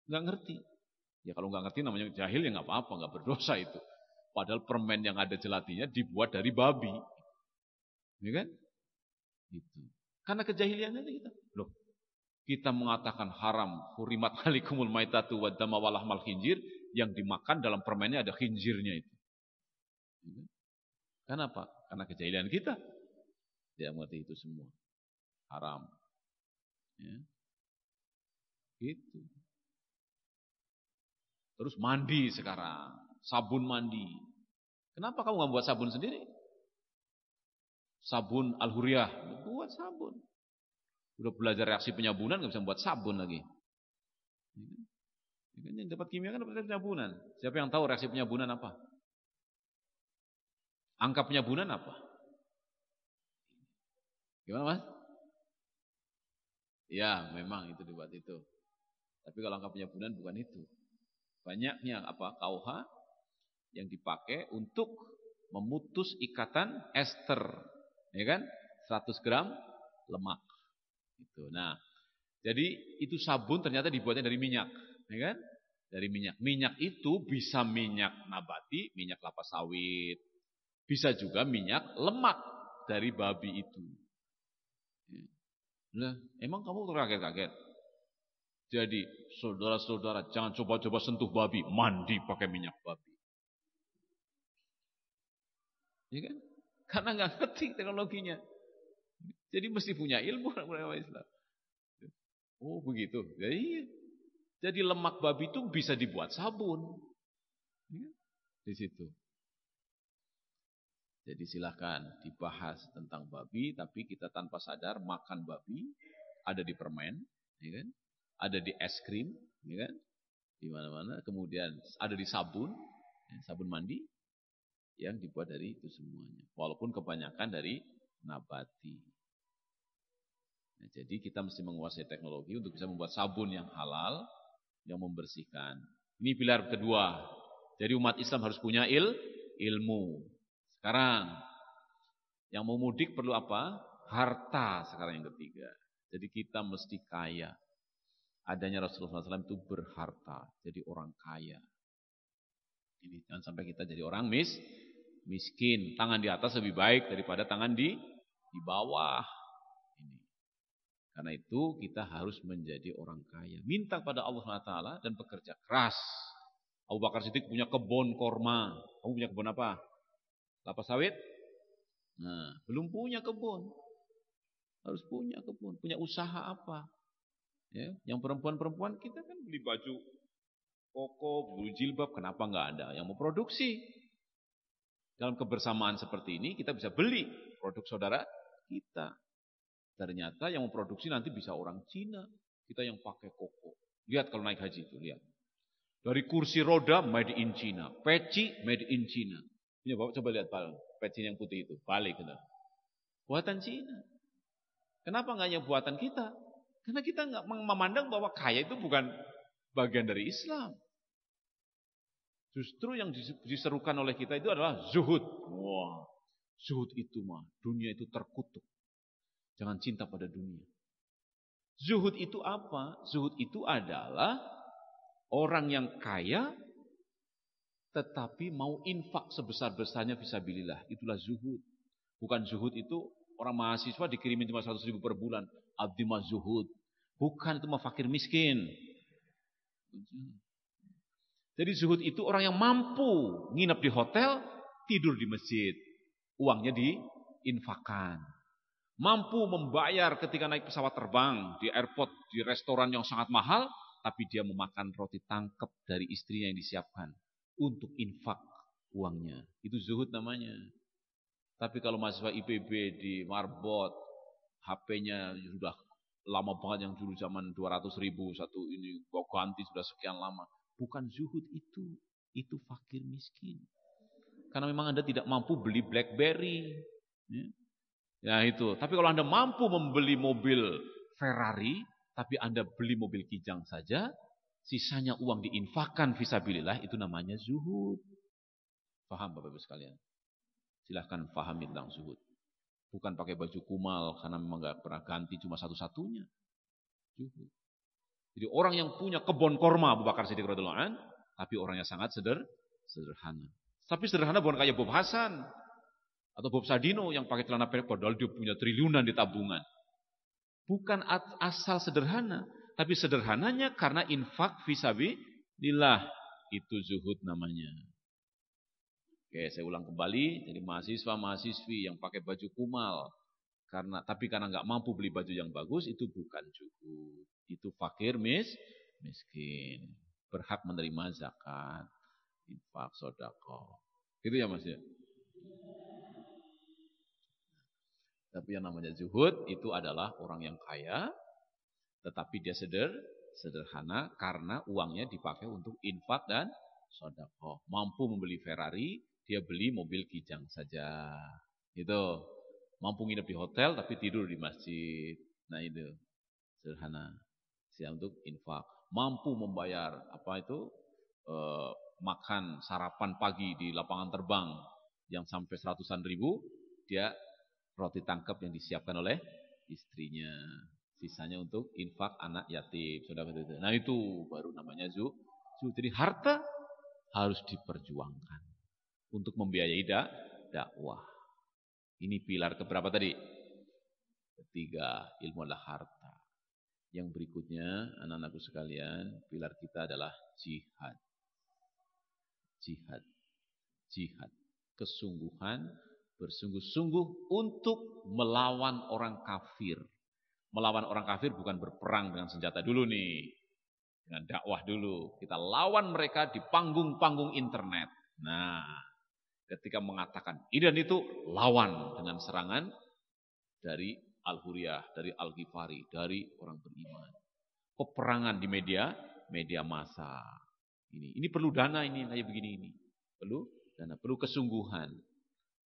S1: Nggak ngerti. Ya kalau nggak ngerti namanya jahil ya nggak apa-apa, nggak berdosa itu. Padahal permen yang ada gelatinya dibuat dari babi. Ya kan? Gitu. Karena kejahiliannya kita. Loh, kita mengatakan haram, hurimat alaikumul maitatu wad dama wa lahmal khinzir, yang dimakan dalam permennya ada khinzirnya itu. Kenapa? Karena kejahilian kita. Tidak mengerti itu semua. Haram. Ya. Gitu. Terus mandi sekarang. Sabun mandi. Kenapa kamu nggak buat sabun sendiri? Sabun Al-Hurriyah, buat sabun. Udah belajar reaksi penyabunan, nggak bisa buat sabun lagi. Yang dapat kimia kan dapat penyabunan. Siapa yang tahu reaksi penyabunan apa? Angka penyabunan apa? Gimana Mas? Ya, memang itu dibuat itu. Tapi kalau angka penyabunan bukan itu. Banyaknya KUH yang dipakai untuk memutus ikatan ester. Ya kan? 100 gram lemak. Gitu. Nah, jadi itu sabun ternyata dibuatnya dari minyak, ya kan? Dari minyak. Minyak itu bisa minyak nabati, minyak kelapa sawit. Bisa juga minyak lemak dari babi itu. Nah, emang kamu kaget-kaget? Jadi, saudara-saudara, jangan coba-coba sentuh babi, mandi pakai minyak babi. Ya kan? Karena nggak ngerti teknologinya. Jadi mesti punya ilmu orang Islam. Oh begitu. Jadi lemak babi itu bisa dibuat sabun. Di situ. Jadi silakan dibahas tentang babi, tapi kita tanpa sadar makan babi ada di permen, ya kan? Ada di es krim, ya kan? Di mana-mana. Kemudian ada di sabun, sabun mandi yang dibuat dari itu semuanya. Walaupun kebanyakan dari nabati. Nah, jadi kita mesti menguasai teknologi untuk bisa membuat sabun yang halal, yang membersihkan. Ini pilar kedua. Jadi umat Islam harus punya ilmu. Sekarang, yang mau mudik perlu apa? Harta sekarang yang ketiga. Jadi kita mesti kaya. Adanya Rasulullah SAW itu berharta. Jadi orang kaya. Ini jangan sampai kita jadi orang miskin. Tangan di atas lebih baik daripada tangan di bawah. Ini. Karena itu kita harus menjadi orang kaya. Minta pada Allah SWT dan bekerja keras. Abu Bakar Siddiq punya kebun korma. Kamu punya kebun apa? Kelapa sawit? Nah, belum punya kebun. Harus punya kebun. Punya usaha apa? Ya, yang perempuan-perempuan kita kan beli baju koko, beli jilbab, kenapa nggak ada yang mau produksi? Dalam kebersamaan seperti ini kita bisa beli produk saudara kita. Ternyata yang memproduksi nanti bisa orang Cina. Kita yang pakai koko. Lihat kalau naik haji itu, lihat. Dari kursi roda made in China, peci made in China. Punya Bapak coba lihat peci yang putih itu, balik gitu. Buatan Cina. Kenapa nggak hanya buatan kita? Karena kita nggak memandang bahwa kaya itu bukan bagian dari Islam. Justru yang diserukan oleh kita itu adalah zuhud. Wah, zuhud itu mah, dunia itu terkutuk. Jangan cinta pada dunia. Zuhud itu apa? Zuhud itu adalah orang yang kaya tetapi mau infak sebesar-besarnya fisabilillah. Itulah zuhud. Bukan zuhud itu orang mahasiswa dikirimin cuma 100.000 per bulan. Abdi mah zuhud. Bukan, itu mah fakir miskin. Jadi zuhud itu orang yang mampu nginep di hotel, tidur di masjid. Uangnya diinfakkan. Mampu membayar ketika naik pesawat terbang di airport, di restoran yang sangat mahal, tapi dia memakan roti tangkep dari istrinya yang disiapkan untuk infak uangnya. Itu zuhud namanya. Tapi kalau mahasiswa IPB di Marbot, HP-nya sudah lama banget yang dulu zaman 200.000 satu ini, gua ganti sudah sekian lama. Bukan zuhud itu fakir miskin. Karena memang Anda tidak mampu beli BlackBerry. Ya itu. Tapi kalau Anda mampu membeli mobil Ferrari, tapi Anda beli mobil Kijang saja, sisanya uang diinfakkan fisabilillah, itu namanya zuhud. Paham Bapak Ibu sekalian? Silahkan pahami tentang zuhud. Bukan pakai baju kumal karena memang gak pernah ganti cuma satu-satunya. Zuhud. Jadi orang yang punya kebun korma Abu Bakar Siddiq radhiyallahu anhu, tapi orangnya sangat sederhana. Tapi sederhana bukan kayak Bob Hasan atau Bob Sadino yang pakai celana pendek padahal dia punya triliunan di tabungan. Bukan asal sederhana, tapi sederhananya karena infak fisabilillah, itu zuhud namanya. Oke, saya ulang kembali, jadi mahasiswa-mahasiswi yang pakai baju kumal tapi karena nggak mampu beli baju yang bagus, itu bukan zuhud. Itu fakir miskin. Berhak menerima zakat, infak, sedekah. Gitu ya Mas ya? Tapi yang namanya zuhud itu adalah orang yang kaya, tetapi dia sederhana karena uangnya dipakai untuk infak dan sedekah. Mampu membeli Ferrari, dia beli mobil Kijang saja. Itu. Mampu nginep di hotel tapi tidur di masjid. Nah itu sederhana. Siap untuk infak. Mampu membayar makan sarapan pagi di lapangan terbang yang sampai 100-an ribu, dia roti tangkap yang disiapkan oleh istrinya. Sisanya untuk infak anak yatim. Nah itu baru namanya zuhud. Jadi harta harus diperjuangkan untuk membiayai dakwah. Ini pilar keberapa tadi? Ketiga, ilmu adalah harta. Yang berikutnya, anak-anakku sekalian, pilar kita adalah jihad. Jihad. Kesungguhan, bersungguh-sungguh untuk melawan orang kafir. Melawan orang kafir bukan berperang dengan senjata dulu nih. Dengan dakwah dulu. Kita lawan mereka di panggung-panggung internet. Nah, ketika mengatakan ini dan itu, lawan dengan serangan dari Al-Huriyah, dari Al-Ghifari, dari orang beriman. Peperangan di media massa. Ini perlu dana ini kayak begini ini. Perlu dana, perlu kesungguhan.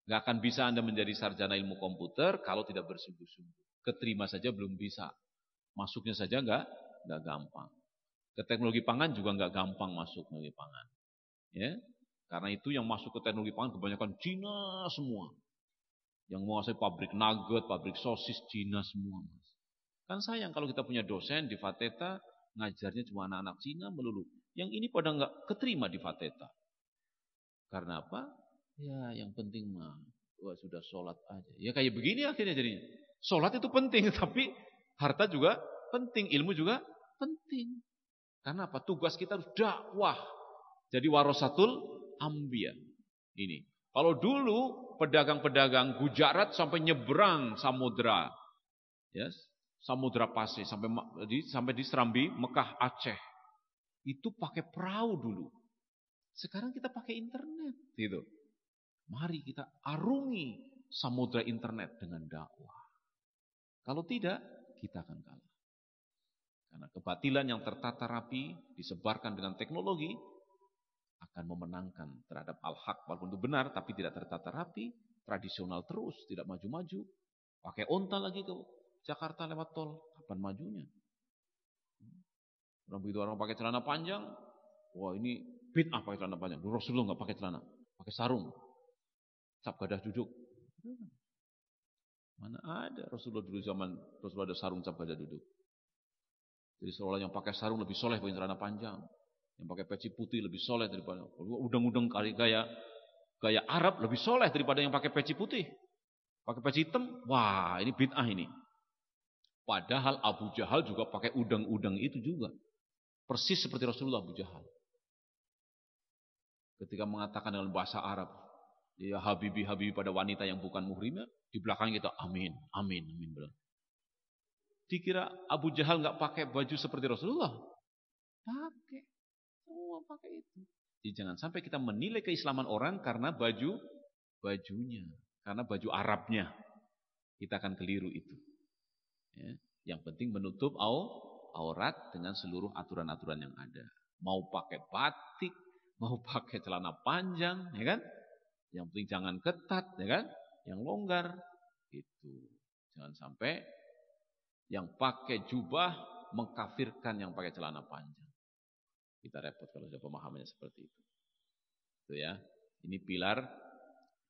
S1: Gak akan bisa Anda menjadi sarjana ilmu komputer kalau tidak bersungguh-sungguh. Keterima saja belum bisa. Masuknya saja enggak gampang. Ke teknologi pangan juga enggak gampang masuk teknologi pangan. Ya. Karena itu yang masuk ke teknologi pangan kebanyakan Cina semua. Yang menguasai pabrik nugget, pabrik sosis Cina semua. Kan sayang kalau kita punya dosen di Fateta ngajarnya cuma anak-anak Cina melulu. Yang ini pada enggak keterima di Fateta. Karena apa? Ya yang penting mah sudah sholat aja. Ya kayak begini akhirnya jadinya. Sholat itu penting, tapi harta juga penting, ilmu juga penting. Karena apa? Tugas kita harus dakwah. Jadi warasatul anbiya. Ini. Kalau dulu pedagang-pedagang Gujarat sampai nyebrang samudra. Ya, Samudra Pasir sampai di Serambi, Mekah, Aceh. Itu pakai perahu dulu. Sekarang kita pakai internet, gitu. Mari kita arungi samudra internet dengan dakwah. Kalau tidak, kita akan kalah. Karena kebatilan yang tertata rapi disebarkan dengan teknologi akan memenangkan terhadap al-haq. Walaupun itu benar, tapi tidak tertata rapi, tradisional terus, tidak maju-maju. Pakai onta lagi ke Jakarta lewat tol, kapan majunya? Begitu orang pakai celana panjang, wah ini bid'ah pakai celana panjang. Rasulullah nggak pakai celana, pakai sarung, sabgadah duduk. Mana ada Rasulullah dulu zaman Rasulullah ada sarung sabgadah duduk. Jadi seolah yang pakai sarung lebih soleh pakai celana panjang, yang pakai peci putih lebih soleh daripada udang-udang kali gaya Arab lebih soleh daripada yang pakai peci putih, pakai peci hitam. Wah ini bid'ah ini. Padahal Abu Jahal juga pakai udang-udang itu juga. Persis seperti Rasulullah Abu Jahal. Ketika mengatakan dalam bahasa Arab, ya habibi pada wanita yang bukan muhrimah, di belakang kita amin, amin, amin. Dikira Abu Jahal nggak pakai baju seperti Rasulullah? Pakai, semua pakai itu. Jadi jangan sampai kita menilai keislaman orang karena bajunya, karena baju Arabnya. Kita akan keliru itu. Ya. Yang penting menutup aurat dengan seluruh aturan-aturan yang ada. Mau pakai batik, mau pakai celana panjang, ya kan? Yang penting jangan ketat, ya kan? Yang longgar, itu. Jangan sampai yang pakai jubah mengkafirkan yang pakai celana panjang. Kita repot kalau ada pemahamannya seperti itu. Itu ya. Ini pilar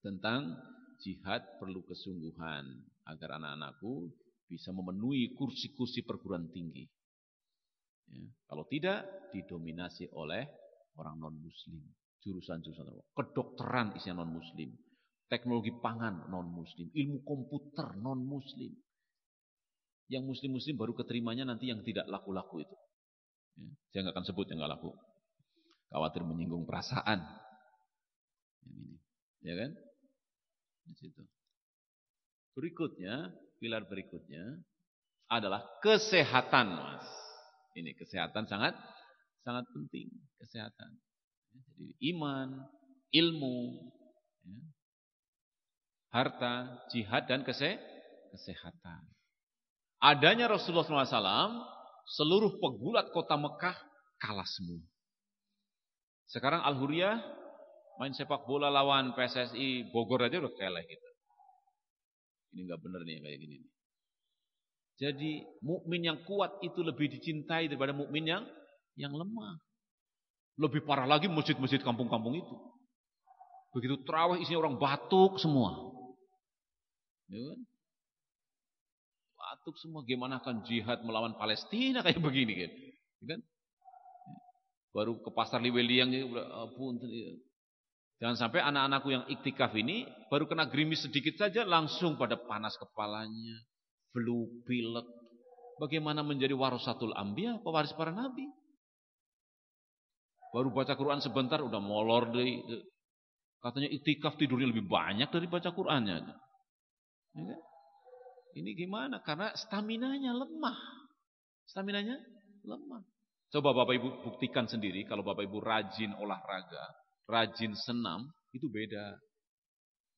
S1: tentang jihad perlu kesungguhan agar anak-anakku bisa memenuhi kursi-kursi perguruan tinggi. Ya. Kalau tidak, didominasi oleh orang non-muslim. Jurusan-jurusan kedokteran isinya non-muslim. Teknologi pangan non-muslim. Ilmu komputer non-muslim. Yang muslim-muslim baru keterimanya nanti yang tidak laku-laku itu. Ya. Saya nggak akan sebut yang nggak laku. Khawatir menyinggung perasaan. Yang ini. Ya kan? Di situ. Berikutnya, pilar berikutnya adalah kesehatan, Mas. Ini kesehatan sangat penting, kesehatan. Jadi iman, ilmu, ya, harta, jihad dan kesehatan. Adanya Rasulullah SAW, seluruh pegulat kota Mekah kalah semua. Sekarang Al-Hurriyah main sepak bola lawan PSSI Bogor aja udah kalah gitu. Ini nggak benar nih kayak gini. Jadi mukmin yang kuat itu lebih dicintai daripada mukmin yang lemah. Lebih parah lagi masjid-masjid kampung-kampung itu. Begitu tarawih isinya orang batuk semua. Ya kan? Batuk semua, gimana akan jihad melawan Palestina kayak begini kan? Ya kan? Baru ke pasar Liweliang ampun. Jangan sampai anak-anakku yang iktikaf ini baru kena gerimis sedikit saja langsung pada panas kepalanya, flu, pilek. Bagaimana menjadi warasatul anbiya, pewaris para nabi? Baru baca Quran sebentar udah molor deh. Katanya iktikaf tidurnya lebih banyak dari baca Qurannya. Ya kan? Ini gimana? Karena staminanya lemah. Staminanya lemah. Coba Bapak Ibu buktikan sendiri kalau Bapak Ibu rajin olahraga, rajin senam, itu beda.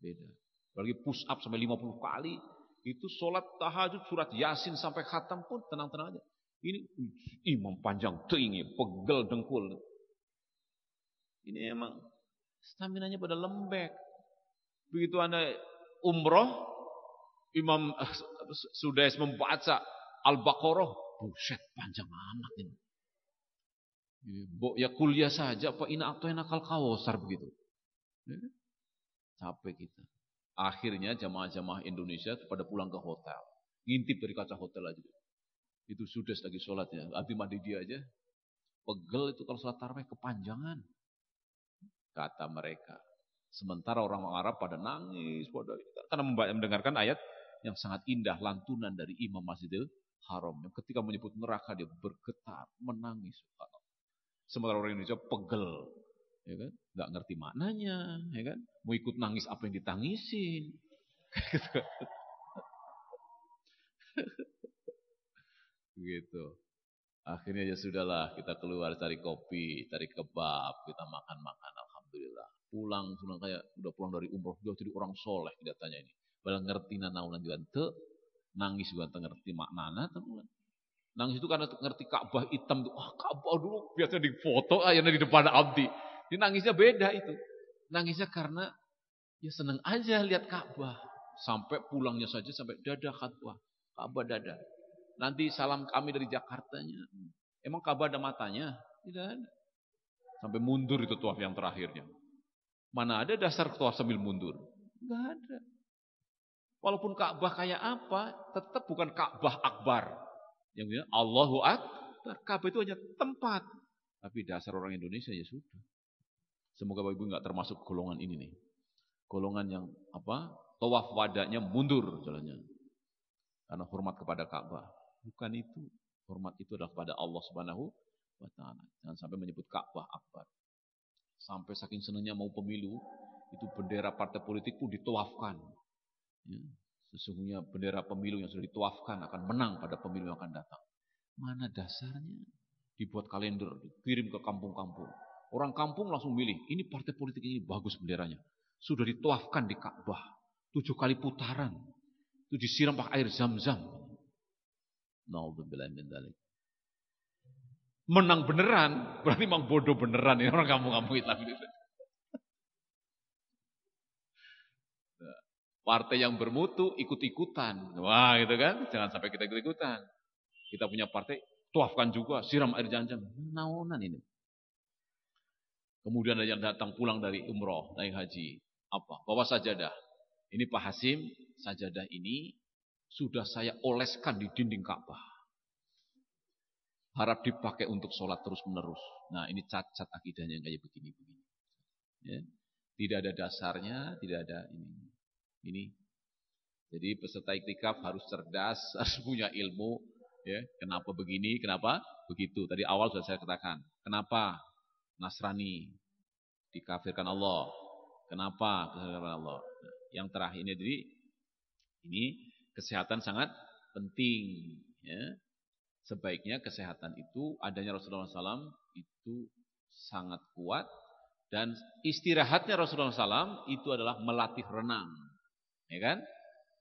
S1: Beda. Apalagi push up sampai 50 kali, itu sholat tahajud surat Yasin sampai khatam pun tenang-tenang aja. Ini imam panjang tinggi, pegel dengkul. Ini emang staminanya pada lembek. Begitu Anda umroh, Imam Sudais membaca Al-Baqarah, buset panjang amat ini. Ya kuliah saja Pak, ina atau enakal kawasar begitu. Capek kita. Akhirnya jamaah-jamaah Indonesia pada pulang ke hotel. Ngintip dari kaca hotel aja. Itu Sudais lagi sholatnya. Abdi mandi dia aja. Pegel itu kalau sholat tarawih kepanjangan. Kata mereka. Sementara orang Arab pada nangis. Karena mendengarkan ayat yang sangat indah, lantunan dari Imam Masjidil Haram. Yang ketika menyebut neraka dia bergetar, menangis. Sementara orang Indonesia pegel, ya kan? Nggak ngerti maknanya, ya kan? Mau ikut nangis apa yang ditangisin. Begitu. Akhirnya ya sudahlah, kita keluar cari kopi, cari kebab, kita makan-makan, alhamdulillah. Pulang kayak udah pulang dari umroh, udah jadi orang soleh kelihatannya ini. Bala ngerti nanaunan juga ente, nangis juga ente ngerti maknana teman. Nangis itu karena ngerti Ka'bah hitam tuh. Ka'bah dulu biasa di foto ayana di depan abdi. Dia nangisnya beda itu. Nangisnya karena ya seneng aja lihat Ka'bah. Sampai pulangnya saja sampai dada Ka'bah. Ka'bah dada. Nanti salam kami dari Jakartanya. Emang Ka'bah ada matanya? Tidak ada. Sampai mundur itu tawaf yang terakhirnya. Mana ada dasar tawaf sambil mundur? Enggak ada. Walaupun Ka'bah kayak apa, tetap bukan Ka'bah akbar. Yang punya Allahu Akbar. Ka'bah itu hanya tempat. Tapi dasar orang Indonesia ya sudah. Semoga Bapak Ibu enggak termasuk golongan ini nih. Golongan yang tawaf wadahnya mundur jalannya. Karena hormat kepada Ka'bah. Bukan itu. Hormat itu adalah kepada Allah Subhanahu wa taala. Jangan sampai menyebut Ka'bah akbar. Sampai saking senangnya mau pemilu, itu bendera partai politik pun ditawafkan. Ya, sesungguhnya bendera pemilu yang sudah ditawafkan akan menang pada pemilu yang akan datang. Mana dasarnya? Dibuat kalender, dikirim ke kampung-kampung. Orang kampung langsung milih, ini partai politik ini bagus benderanya. Sudah ditawafkan di Ka'bah. 7 kali putaran. Itu disiram pakai air zam-zam. Na'udzubillah min dzalik. Menang beneran, berarti memang bodoh beneran ini orang kampung-kampung Islam itu. Partai yang bermutu ikut-ikutan. Wah, gitu kan? Jangan sampai kita ikut-ikutan. Kita punya partai, tuafkan juga, siram air zam-zam. Naonan ini. Kemudian ada yang datang pulang dari umroh, naik haji. Apa? Bawa sajadah. Ini Pak Hasim, sajadah ini sudah saya oleskan di dinding Ka'bah. Harap dipakai untuk sholat terus-menerus. Nah, ini cacat akidahnya yang kayak begini-begini. Ya. Tidak ada dasarnya, tidak ada ini. Jadi peserta iktikaf harus cerdas, harus punya ilmu. Ya, kenapa begini, kenapa begitu. Tadi awal sudah saya katakan. Kenapa Nasrani dikafirkan Allah? Kenapa dikafirkan Allah? Nah, yang terakhir ini, jadi ini kesehatan sangat penting. Ya. Sebaiknya kesehatan itu adanya Rasulullah SAW itu sangat kuat. Dan istirahatnya Rasulullah SAW itu adalah melatih renang. Ya kan?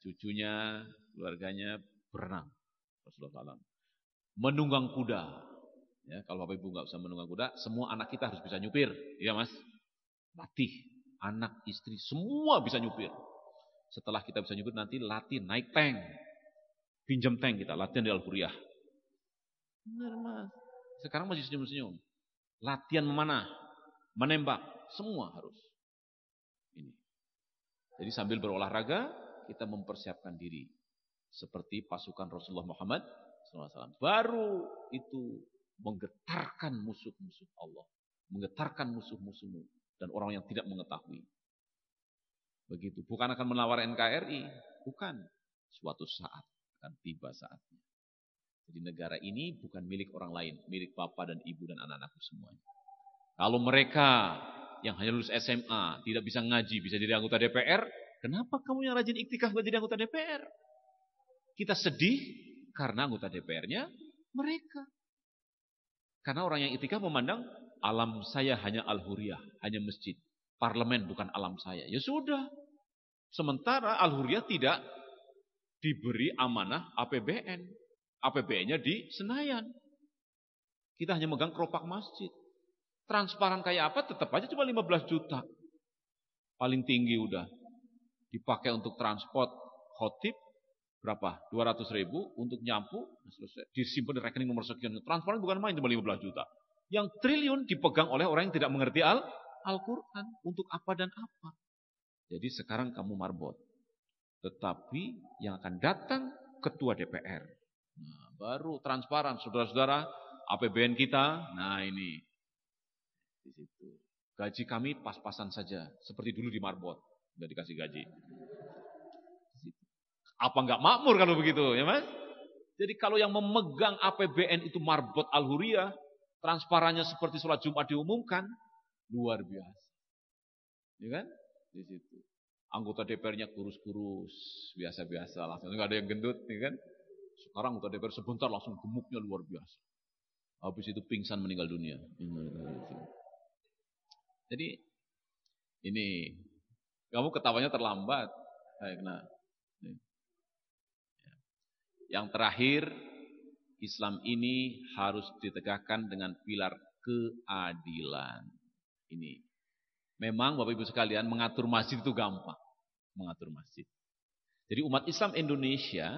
S1: Cucunya, keluarganya berenang. Rasulullah SAW. Menunggang kuda. Ya, kalau Bapak Ibu nggak bisa menunggang kuda, semua anak kita harus bisa nyupir. Iya Mas? Latih. Anak, istri, semua bisa nyupir. Setelah kita bisa nyupir, nanti latih naik tank. Pinjam tank kita, latihan di Al-Huriyah. Benar Mas. Sekarang masih senyum-senyum. Latihan memanah, menembak, semua harus. Ini. Jadi sambil berolahraga, kita mempersiapkan diri. Seperti pasukan Rasulullah Muhammad SAW. Baru itu menggetarkan musuh-musuh Allah. Menggetarkan musuh-musuhmu. Dan orang yang tidak mengetahui. Begitu. Bukan akan menawar NKRI. Bukan. Suatu saat akan tiba saatnya. Jadi negara ini bukan milik orang lain. Milik bapak dan ibu dan anak-anakku semuanya. Kalau mereka yang hanya lulus SMA, tidak bisa ngaji, bisa jadi anggota DPR, kenapa kamu yang rajin iktikaf gak jadi anggota DPR? Kita sedih karena anggota DPR-nya mereka. Karena orang yang iktikaf memandang alam saya hanya Al-Huriyah, hanya masjid. Parlemen bukan alam saya. Ya sudah. Sementara Al-Huriyah tidak diberi amanah APBN. APBN-nya di Senayan. Kita hanya megang keropak masjid. Transparan kayak apa tetap aja cuma 15 juta. Paling tinggi udah. Dipakai untuk transport khotib berapa? 200.000 untuk nyampu, disimpan di rekening nomor sekian. Transparan bukan main cuma 15 juta. Yang triliun dipegang oleh orang yang tidak mengerti Al-Quran. Untuk apa dan apa. Jadi sekarang kamu marbot. Tetapi yang akan datang ketua DPR. Nah, baru transparan saudara-saudara APBN kita. Nah ini. Di situ. Gaji kami pas-pasan saja. Seperti dulu di marbot. Nggak dikasih gaji. Apa nggak makmur kalau begitu, ya Mas? Jadi kalau yang memegang APBN itu marbot Al-Huriyah, transparannya seperti sholat Jumat diumumkan, luar biasa. Ya kan? Di situ. Anggota DPR-nya kurus-kurus, biasa-biasa, langsung nggak ada yang gendut, ya kan? Sekarang anggota DPR sebentar langsung gemuknya luar biasa. Habis itu pingsan meninggal dunia. Jadi ini kamu ketawanya terlambat. Nah, yang terakhir, Islam ini harus ditegakkan dengan pilar keadilan. ini. Memang Bapak Ibu sekalian mengatur masjid itu gampang. Mengatur masjid. Jadi umat Islam Indonesia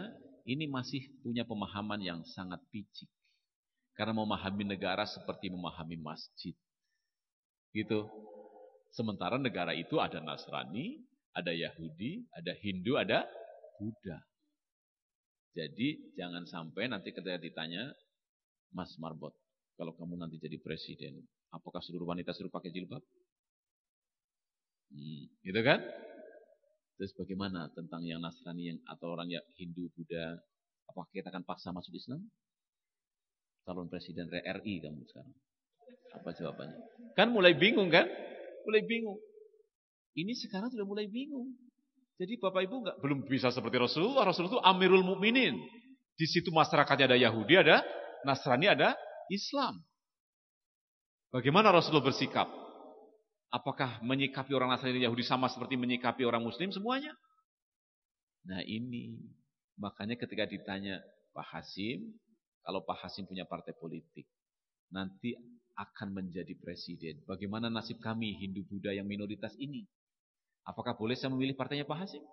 S1: ini masih punya pemahaman yang sangat picik. Karena memahami negara seperti memahami masjid. Gitu. Sementara negara itu ada Nasrani, ada Yahudi, ada Hindu, ada Buddha. Jadi jangan sampai nanti ketika ditanya, Mas Marbot, kalau kamu nanti jadi presiden, apakah seluruh wanita suruh pakai jilbab? Gitu kan? Terus bagaimana tentang yang Nasrani yang atau orang yang Hindu, Buddha? Apakah kita akan paksa masuk Islam? Calon presiden RI kamu sekarang. Apa jawabannya? Kan mulai bingung kan? Mulai bingung. Ini sekarang sudah mulai bingung. Jadi Bapak Ibu belum bisa seperti Rasulullah. Rasulullah itu Amirul Mukminin. Di situ masyarakatnya ada Yahudi, ada Nasrani, ada Islam. Bagaimana Rasulullah bersikap? Apakah menyikapi orang Nasrani dan Yahudi sama seperti menyikapi orang Muslim semuanya? Nah ini, makanya ketika ditanya Pak Hasim, kalau Pak Hasim punya partai politik, nanti akan menjadi presiden. Bagaimana nasib kami Hindu Buddha yang minoritas ini? Apakah boleh saya memilih partainya Pak Hasim?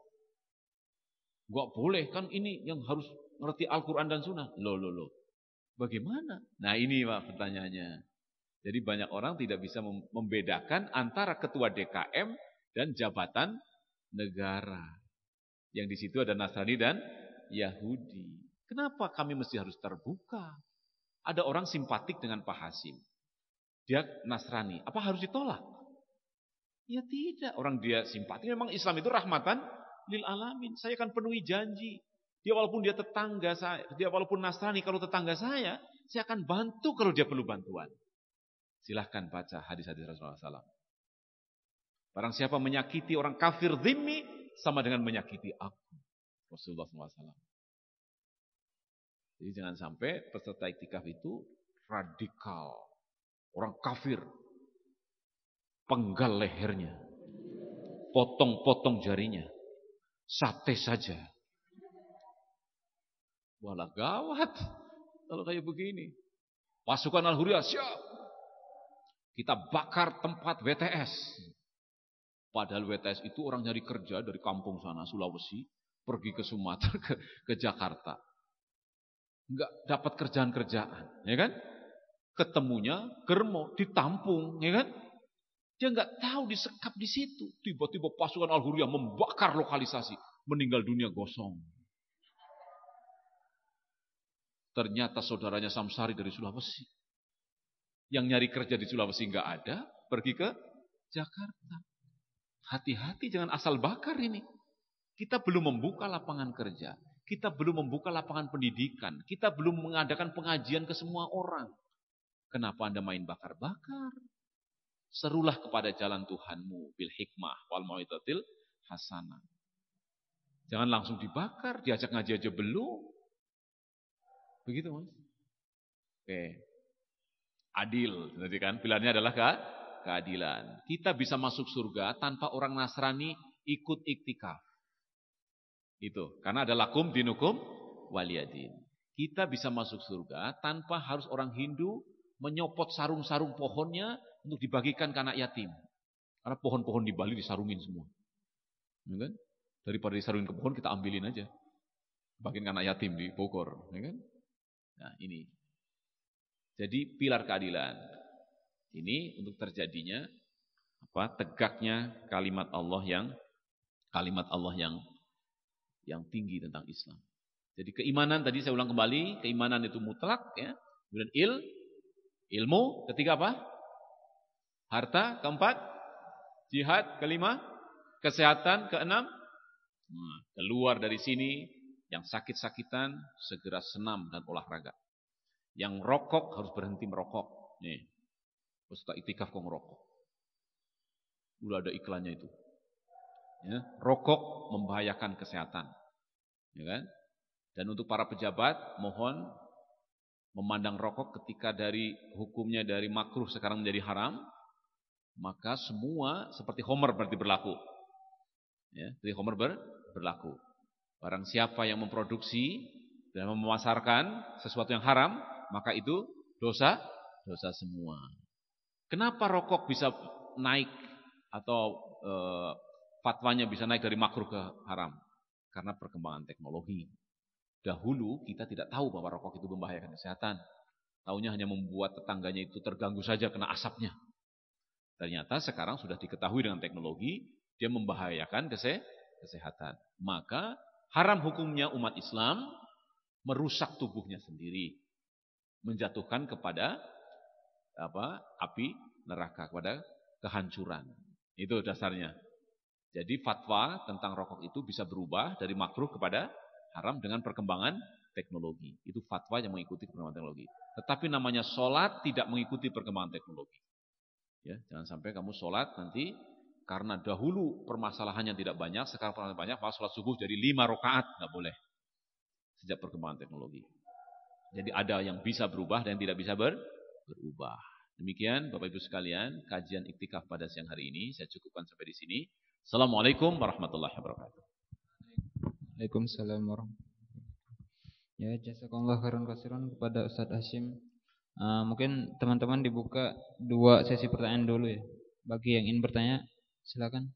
S1: Enggak boleh, kan ini yang harus ngerti Al-Quran dan Sunnah. Loh. Bagaimana? Nah ini Pak pertanyaannya. Jadi banyak orang tidak bisa membedakan antara ketua DKM dan jabatan negara. Yang di situ ada Nasrani dan Yahudi. Kenapa kami mesti harus terbuka? Ada orang simpatik dengan Pak Hasim. Dia Nasrani. Apa harus ditolak? Ya tidak. Orang dia simpatik. Memang Islam itu rahmatan lil alamin. Saya akan penuhi janji. Dia walaupun dia tetangga saya, dia walaupun Nasrani, kalau tetangga saya akan bantu kalau dia perlu bantuan. Silahkan baca hadis-hadis Rasulullah SAW. Barang siapa menyakiti orang kafir dhimmi, sama dengan menyakiti aku. Rasulullah SAW. Jadi jangan sampai peserta iktikaf itu radikal. Orang kafir. Penggal lehernya. Potong-potong jarinya. Sate saja. Walah gawat. Kalau kayak begini. Pasukan Al-Hurriyah siap. Kita bakar tempat WTS. Padahal WTS itu orang nyari kerja dari kampung sana, Sulawesi, pergi ke Sumatera, ke Jakarta. Enggak dapat kerjaan-kerjaan, ya kan? Ketemunya germo, ditampung, ya kan? Dia enggak tahu disekap di situ. Tiba-tiba pasukan Al-Hurriyah membakar lokalisasi, meninggal dunia gosong. Ternyata saudaranya Samsari dari Sulawesi. Yang nyari kerja di Sulawesi enggak ada, pergi ke Jakarta. Hati-hati jangan asal bakar ini. Kita belum membuka lapangan kerja. Kita belum membuka lapangan pendidikan. Kita belum mengadakan pengajian ke semua orang. Kenapa Anda main bakar-bakar? Serulah kepada jalan Tuhanmu bil hikmah wal mau'izatil hasanah. Jangan langsung dibakar, diajak ngaji aja belum. Begitu, Mas. Oke. Adil, berarti kan pilihannya adalah keadilan. Kita bisa masuk surga tanpa orang Nasrani ikut iktikaf. Itu, karena ada lakum dinukum waliyadin. Kita bisa masuk surga tanpa harus orang Hindu menyopot sarung-sarung pohonnya untuk dibagikan ke anak yatim. Karena pohon-pohon di Bali disarungin semua. Ya kan? Daripada disarungin ke pohon kita ambilin aja. Bagiin ke anak yatim di Bogor, ya kan? Nah, ini. Jadi pilar keadilan ini untuk terjadinya tegaknya kalimat Allah yang tinggi tentang Islam. Jadi keimanan tadi saya ulang kembali, keimanan itu mutlak ya. Kemudian ilmu, ketiga apa? Harta, keempat jihad, kelima kesehatan, keenam keluar dari sini yang sakit-sakitan segera senam dan olahraga. Yang rokok harus berhenti merokok. Nih, peserta iktikaf kok ngerokok. Udah ada iklannya itu. Ya, rokok membahayakan kesehatan. Ya kan? Dan untuk para pejabat, mohon memandang rokok ketika dari hukumnya dari makruh sekarang menjadi haram, maka semua seperti Homer berarti berlaku. Ya, seperti Homer berlaku. Barang siapa yang memproduksi dan memasarkan sesuatu yang haram, maka itu dosa semua. Kenapa rokok bisa naik atau fatwanya bisa naik dari makruh ke haram? Karena perkembangan teknologi. Dahulu kita tidak tahu bahwa rokok itu membahayakan kesehatan. Taunya hanya membuat tetangganya itu terganggu saja kena asapnya. Ternyata sekarang sudah diketahui dengan teknologi, dia membahayakan kesehatan. Maka haram hukumnya umat Islam merusak tubuhnya sendiri. Menjatuhkan kepada api neraka, kepada kehancuran. Itu dasarnya. Jadi fatwa tentang rokok itu bisa berubah dari makruh kepada haram dengan perkembangan teknologi. Itu fatwa yang mengikuti perkembangan teknologi. Tetapi namanya sholat tidak mengikuti perkembangan teknologi. Ya, jangan sampai kamu sholat nanti karena dahulu permasalahannya tidak banyak, sekarang permasalahan banyak, maka sholat subuh jadi 5 rakaat, nggak boleh. Sejak perkembangan teknologi. Jadi ada yang bisa berubah dan tidak bisa berubah. Demikian Bapak Ibu sekalian, kajian iktikaf pada siang hari ini saya cukupkan sampai di sini. Assalamualaikum warahmatullahi wabarakatuh.
S2: Waalaikumsalam warahmatullahi wabarakatuh. Ya, jazakallahu khairan katsiran kepada Ustadz Hasyim. Mungkin teman-teman dibuka 2 sesi pertanyaan dulu ya. Bagi yang ingin bertanya, silakan.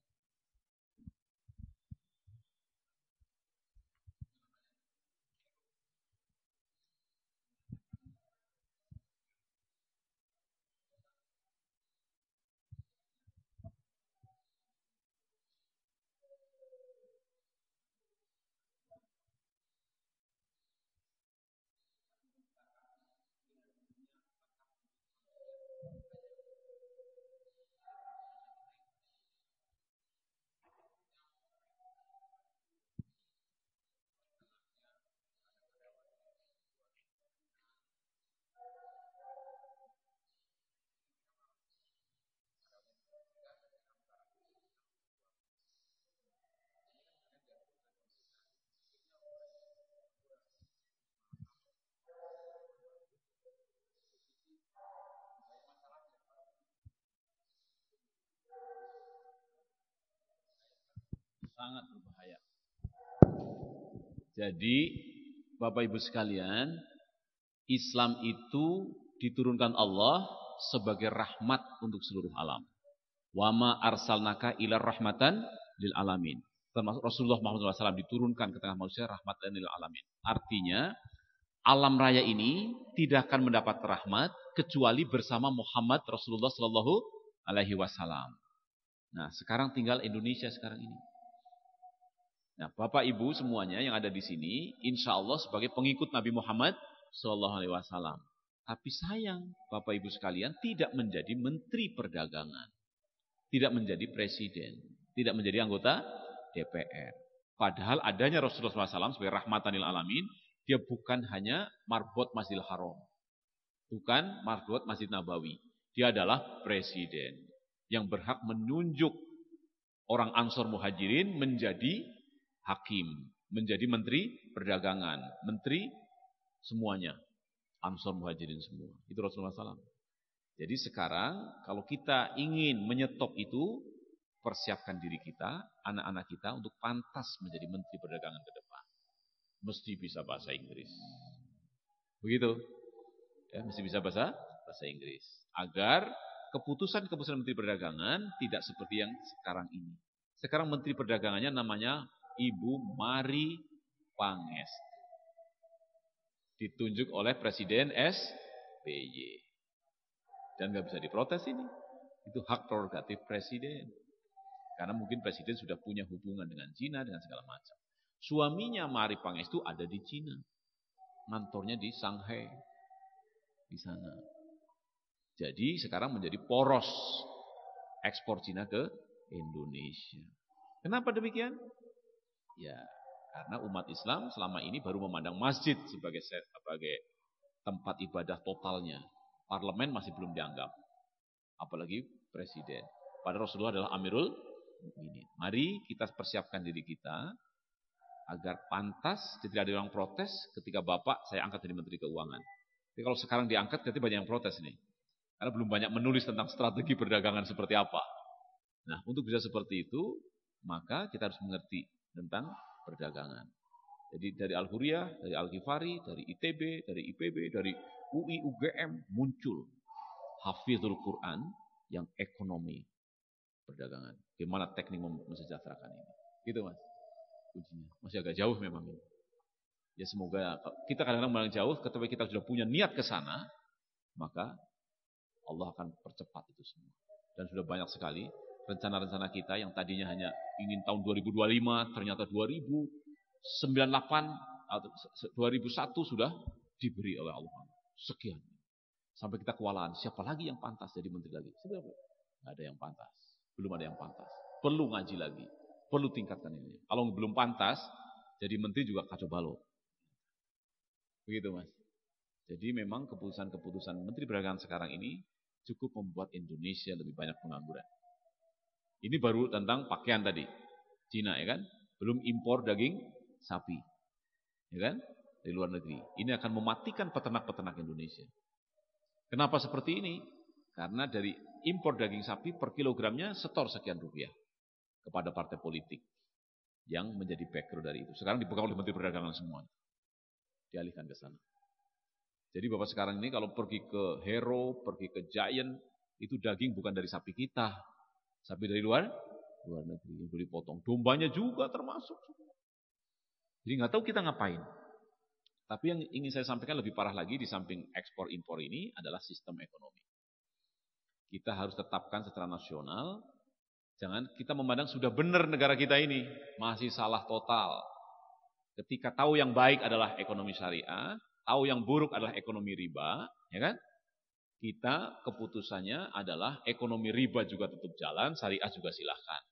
S1: Sangat berbahaya. Jadi Bapak Ibu sekalian, Islam itu diturunkan Allah sebagai rahmat untuk seluruh alam. Wa ma arsalnaka ila rahmatan lil alamin. Termasuk Rasulullah Muhammad SAW diturunkan ke tengah manusia rahmatan lil alamin. Artinya alam raya ini tidak akan mendapat rahmat kecuali bersama Muhammad Rasulullah Sallallahu Alaihi Wasallam. Nah, sekarang tinggal Indonesia sekarang ini. Nah, Bapak Ibu semuanya yang ada di sini, insya Allah sebagai pengikut Nabi Muhammad Sallallahu Alaihi Wasallam. Tapi sayang, Bapak Ibu sekalian tidak menjadi menteri perdagangan, tidak menjadi presiden, tidak menjadi anggota DPR. Padahal adanya Rasulullah SAW sebagai rahmatan lil alamin, dia bukan hanya marbot Masjidil Haram, bukan marbot Masjid Nabawi. Dia adalah presiden yang berhak menunjuk orang Ansor Muhajirin menjadi hakim, menjadi menteri perdagangan, menteri semuanya, Ansor Muhajirin semua. Itu Rasulullah SAW. Jadi sekarang kalau kita ingin menyetop itu, persiapkan diri kita, anak-anak kita untuk pantas menjadi menteri perdagangan ke depan. Mesti bisa bahasa Inggris. Begitu. Ya, mesti bisa bahasa Inggris. Agar keputusan-keputusan menteri perdagangan tidak seperti yang sekarang ini. Sekarang menteri perdagangannya namanya Ibu Mari Pangestu. Ditunjuk oleh Presiden SBY. Dan nggak bisa diprotes ini. Itu hak prerogatif presiden. Karena mungkin presiden sudah punya hubungan dengan Cina, dengan segala macam. Suaminya Mari Pangestu ada di Cina. Kantornya di Shanghai. Di sana. Jadi sekarang menjadi poros ekspor Cina ke Indonesia. Kenapa demikian? Ya, karena umat Islam selama ini baru memandang masjid sebagai tempat ibadah totalnya. Parlemen masih belum dianggap. Apalagi presiden. Padahal Rasulullah adalah Amirul Mukminin. Mari kita persiapkan diri kita agar pantas, tidak ada yang protes ketika Bapak saya angkat jadi Menteri Keuangan. Tapi kalau sekarang diangkat, berarti banyak yang protes nih. Karena belum banyak menulis tentang strategi perdagangan seperti apa. Nah, untuk bisa seperti itu, maka kita harus mengerti tentang perdagangan. Jadi dari Al-Huriyah, dari Al-Ghifari, dari ITB, dari IPB, dari UI, UGM muncul Hafizul Quran yang ekonomi. perdagangan. Gimana teknik mensejahterakan ini. Gitu Mas. Ujinya. Masih agak jauh memang ini. Ya semoga kita kadang-kadang memang jauh, ketika kita sudah punya niat ke sana, maka Allah akan percepat itu semua. Dan sudah banyak sekali rencana-rencana kita yang tadinya hanya ingin tahun 2025, ternyata 2098 atau 2001 sudah diberi oleh Allah. Sekian. Sampai kita kewalahan, siapa lagi yang pantas jadi menteri lagi? Sebenarnya nggak ada yang pantas. Belum ada yang pantas. Perlu ngaji lagi. Perlu tingkatkan ini. Kalau belum pantas, jadi menteri juga kacau balau. Begitu Mas. Jadi memang keputusan-keputusan Menteri Perdagangan sekarang ini cukup membuat Indonesia lebih banyak pengangguran. Ini baru tentang pakaian tadi. Cina ya kan? Belum impor daging sapi. Ya kan? Dari luar negeri. Ini akan mematikan peternak-peternak Indonesia. Kenapa seperti ini? Karena dari impor daging sapi per kilogramnya setor sekian rupiah kepada partai politik yang menjadi background dari itu. Sekarang dipegang oleh Menteri Perdagangan semua. Dialihkan ke sana. Jadi Bapak sekarang ini kalau pergi ke Hero, pergi ke Giant, itu daging bukan dari sapi kita. Sapi dari luar negeri, yang dipotong. Dombanya juga termasuk. Jadi nggak tahu kita ngapain. Tapi yang ingin saya sampaikan lebih parah lagi di samping ekspor impor ini adalah sistem ekonomi. Kita harus tetapkan secara nasional. Jangan kita memandang sudah benar negara kita ini. Masih salah total. Ketika tahu yang baik adalah ekonomi syariah, tahu yang buruk adalah ekonomi riba, ya kan? Kita keputusannya adalah ekonomi riba juga tetap jalan, syariah juga silahkan.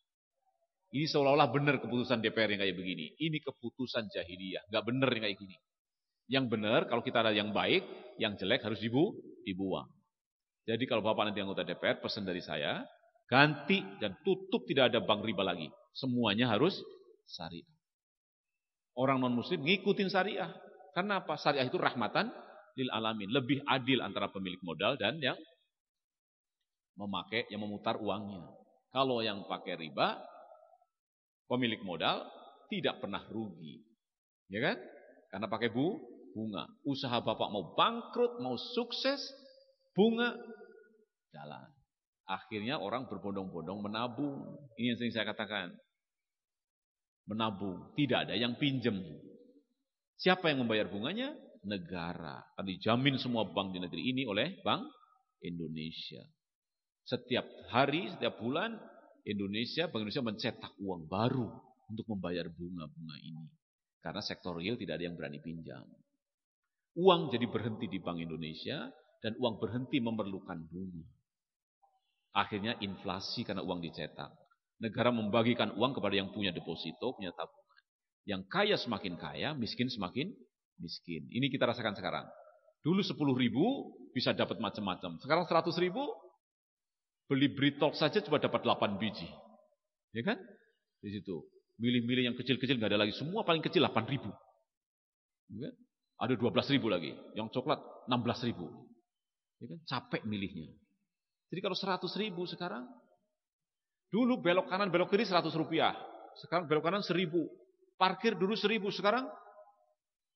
S1: Ini seolah-olah benar keputusan DPR yang kayak begini. Ini keputusan jahiliyah, nggak benar yang kayak gini. Yang benar kalau kita ada yang baik, yang jelek harus dibuang. Jadi kalau Bapak nanti anggota DPR, pesan dari saya, ganti dan tutup tidak ada bank riba lagi. Semuanya harus syariah. Orang non-muslim ngikutin syariah. Karena apa? Syariah itu rahmatan lil alamin. Lebih adil antara pemilik modal dan yang memakai, yang memutar uangnya. Kalau yang pakai riba, pemilik modal tidak pernah rugi. Ya kan? Karena pakai bunga. Usaha Bapak mau bangkrut, mau sukses, bunga jalan. Akhirnya orang berbondong-bondong menabung. Ini yang sering saya katakan. Menabung. Tidak ada yang pinjem. Siapa yang membayar bunganya? Negara. Kan dijamin semua bank di negeri ini oleh Bank Indonesia. Setiap hari, setiap bulan, Bank Indonesia mencetak uang baru untuk membayar bunga-bunga ini. Karena sektor real tidak ada yang berani pinjam. Uang jadi berhenti di Bank Indonesia dan uang berhenti memerlukan bunga. Akhirnya inflasi karena uang dicetak. Negara membagikan uang kepada yang punya deposito, punya tabungan. Yang kaya semakin kaya, miskin semakin miskin. Ini kita rasakan sekarang. Dulu 10.000 bisa dapat macam-macam. Sekarang 100.000 beli Britok saja cuma dapat 8 biji. Ya kan? Di situ. Milih-milih yang kecil-kecil nggak ada lagi. Semua paling kecil 8.000. Ya kan? Ada 12.000 lagi. Yang coklat 16.000. Ya kan? Capek milihnya. Jadi kalau 100.000 sekarang, dulu belok kanan belok kiri 100 rupiah. Sekarang belok kanan 1.000. Parkir dulu 1.000, sekarang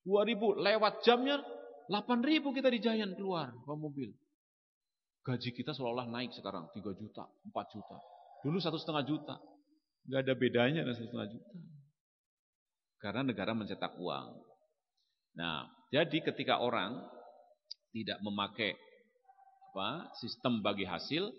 S1: 2.000. Lewat jamnya 8.000 kita di Giant keluar bawa mobil. Gaji kita seolah-olah naik sekarang 3 juta, 4 juta. Dulu 1,5 juta. Gak ada bedanya dengan 1,5 juta. Karena negara mencetak uang. Nah, jadi ketika orang tidak memakai sistem bagi hasil,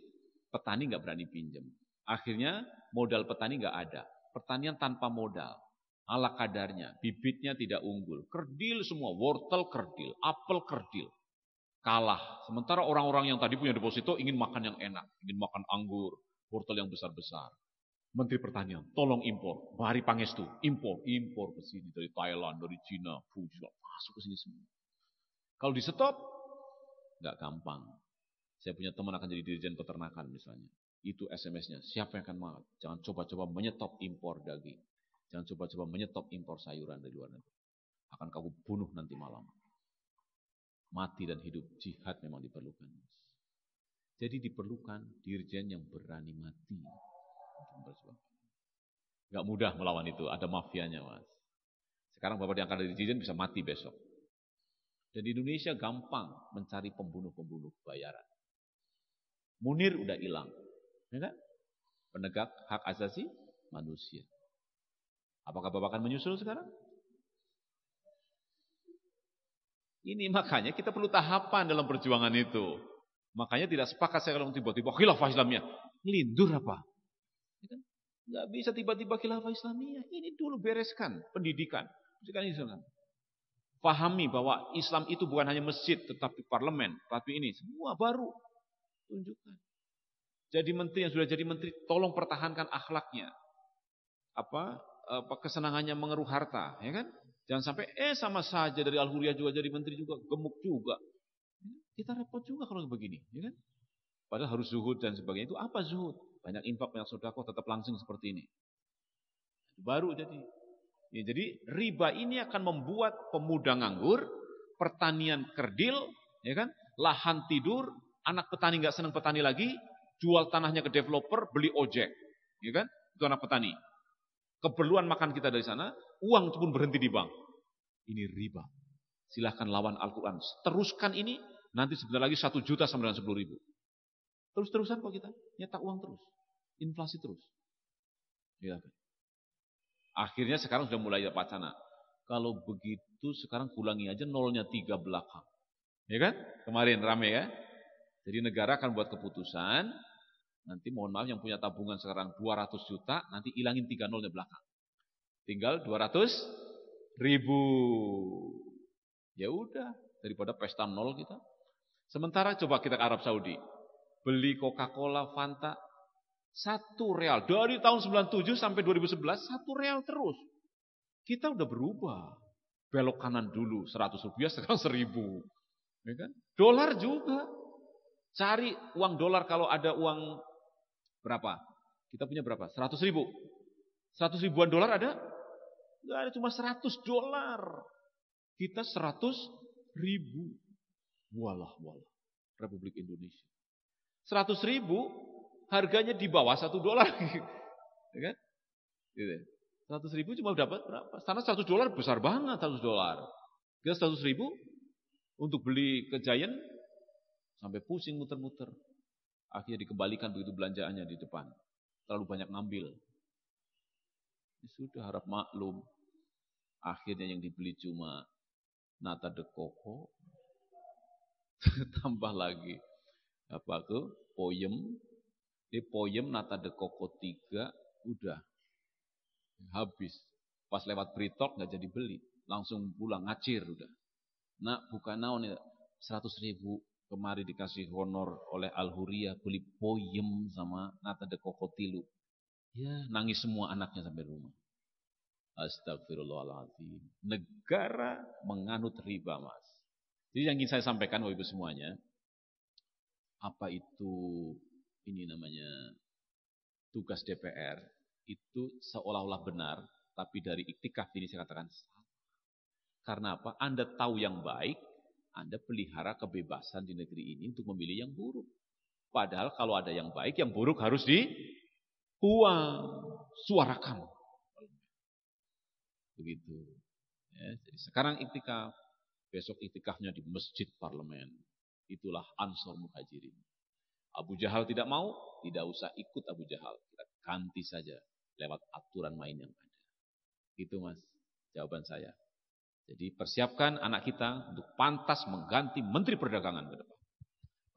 S1: petani nggak berani pinjam. Akhirnya modal petani nggak ada. Pertanian tanpa modal, ala kadarnya, bibitnya tidak unggul, kerdil semua, wortel kerdil, apel kerdil, kalah. Sementara orang-orang yang tadi punya deposito ingin makan yang enak, ingin makan anggur, wortel yang besar-besar. Menteri Pertanian, tolong impor, Bahari Pangestu, impor ke sini dari Thailand, dari Cina, masuk ke sini semua. Kalau di stop, nggak gampang. Saya punya teman akan jadi dirjen peternakan misalnya. Itu SMS-nya. Siapa yang akan mau? Jangan coba-coba menyetop impor daging. Jangan coba-coba menyetop impor sayuran dari luar negeri. Akan kamu bunuh nanti malam. Mati dan hidup. Jihad memang diperlukan. Jadi diperlukan dirjen yang berani mati. Gak mudah melawan itu. Ada mafianya, Mas. Sekarang Bapak diangkat dari dirjen bisa mati besok. Dan di Indonesia gampang mencari pembunuh-pembunuh bayaran. Munir udah hilang, ya kan? penegak hak asasi manusia. Apakah Bapak akan menyusul sekarang? Ini makanya kita perlu tahapan dalam perjuangan itu. Makanya tidak sepakat saya kalau tiba-tiba khilafah Islamiyah. Ngelindur apa? Nggak bisa tiba-tiba khilafah Islamiyah. Ini dulu bereskan pendidikan. Islam. Pahami bahwa Islam itu bukan hanya masjid, tetapi parlemen, tapi ini semua baru. Tunjukkan. Jadi menteri yang sudah jadi menteri, tolong pertahankan akhlaknya. Kesenangannya mengeruh harta, ya kan? Jangan sampai sama saja dari Al-Huriyah juga jadi menteri juga gemuk juga. Kita repot juga kalau begini, ya kan? Padahal harus zuhud dan sebagainya. Itu apa zuhud? Banyak infak, banyak sedekah, tetap langsing seperti ini. Baru jadi. Ya, jadi riba ini akan membuat pemuda nganggur, pertanian kerdil, ya kan? Lahan tidur, anak petani nggak senang petani lagi, jual tanahnya ke developer, beli ojek, ya kan? Itu anak petani. Keperluan makan kita dari sana, uang itu pun berhenti di bank. Ini riba. Silahkan lawan Al-Quran. Teruskan ini, nanti sebentar lagi 1 juta sama dengan 10.000. Terus-terusan kok kita nyetak uang terus, inflasi terus. Ya kan? Akhirnya sekarang sudah mulai wacana. Kalau begitu sekarang kulangi aja 0,3 belakang. Ya kan? Kemarin rame ya. Jadi negara akan buat keputusan. Nanti mohon maaf yang punya tabungan sekarang 200 juta. Nanti hilangin 3 nolnya belakang. Tinggal 200.000. Ya udah. Daripada pesta nol kita. Sementara coba kita ke Arab Saudi. Beli Coca-Cola, Fanta. 1 real. Dari tahun 97 sampai 2011, 1 real terus. Kita udah berubah. Belok kanan dulu, 100 rupiah, sekarang 1.000. Ya kan? Dolar juga. Cari uang dolar kalau ada uang berapa? Kita punya berapa? 100.000. 100 ribuan dolar ada? Enggak ada, cuma 100 dolar. Kita 100.000. Walah. Republik Indonesia. 100.000 harganya di bawah 1 dolar. Ya kan? Gitu. 100.000 cuma dapat berapa? Karena 100 dolar besar banget 100 dolar. Kita 100.000 untuk beli ke Giant sampai pusing muter-muter. Akhirnya dikembalikan begitu belanjaannya di depan. Terlalu banyak ngambil. Ya sudah harap maklum. Akhirnya yang dibeli cuma nata de coco. Tambah lagi apa tuh? Poem. Di poem nata de coco 3 udah habis. Pas lewat Britok nggak jadi beli, langsung pulang ngacir udah. Nah bukan naon ya 100.000 kemari dikasih honor oleh Al-Huriyah beli poem sama nata de coco 3. Ya nangis semua anaknya sampai rumah. Astagfirullahaladzim. Negara menganut riba mas. Jadi yang ingin saya sampaikan Bapak Ibu semuanya, apa itu ini namanya tugas DPR itu seolah-olah benar, tapi dari iktikaf ini saya katakan salah. Karena apa? Anda tahu yang baik, Anda pelihara kebebasan di negeri ini untuk memilih yang buruk. Padahal kalau ada yang baik, yang buruk harus dibuang, suarakan. Begitu. Ya, jadi sekarang iktikaf, besok iktikafnya di masjid parlemen. Itulah Ansor Muhajirin. Abu Jahal tidak mau, tidak usah ikut Abu Jahal. Kita ganti saja lewat aturan main yang ada. Itu mas, jawaban saya. Jadi persiapkan anak kita untuk pantas mengganti Menteri Perdagangan ke depan.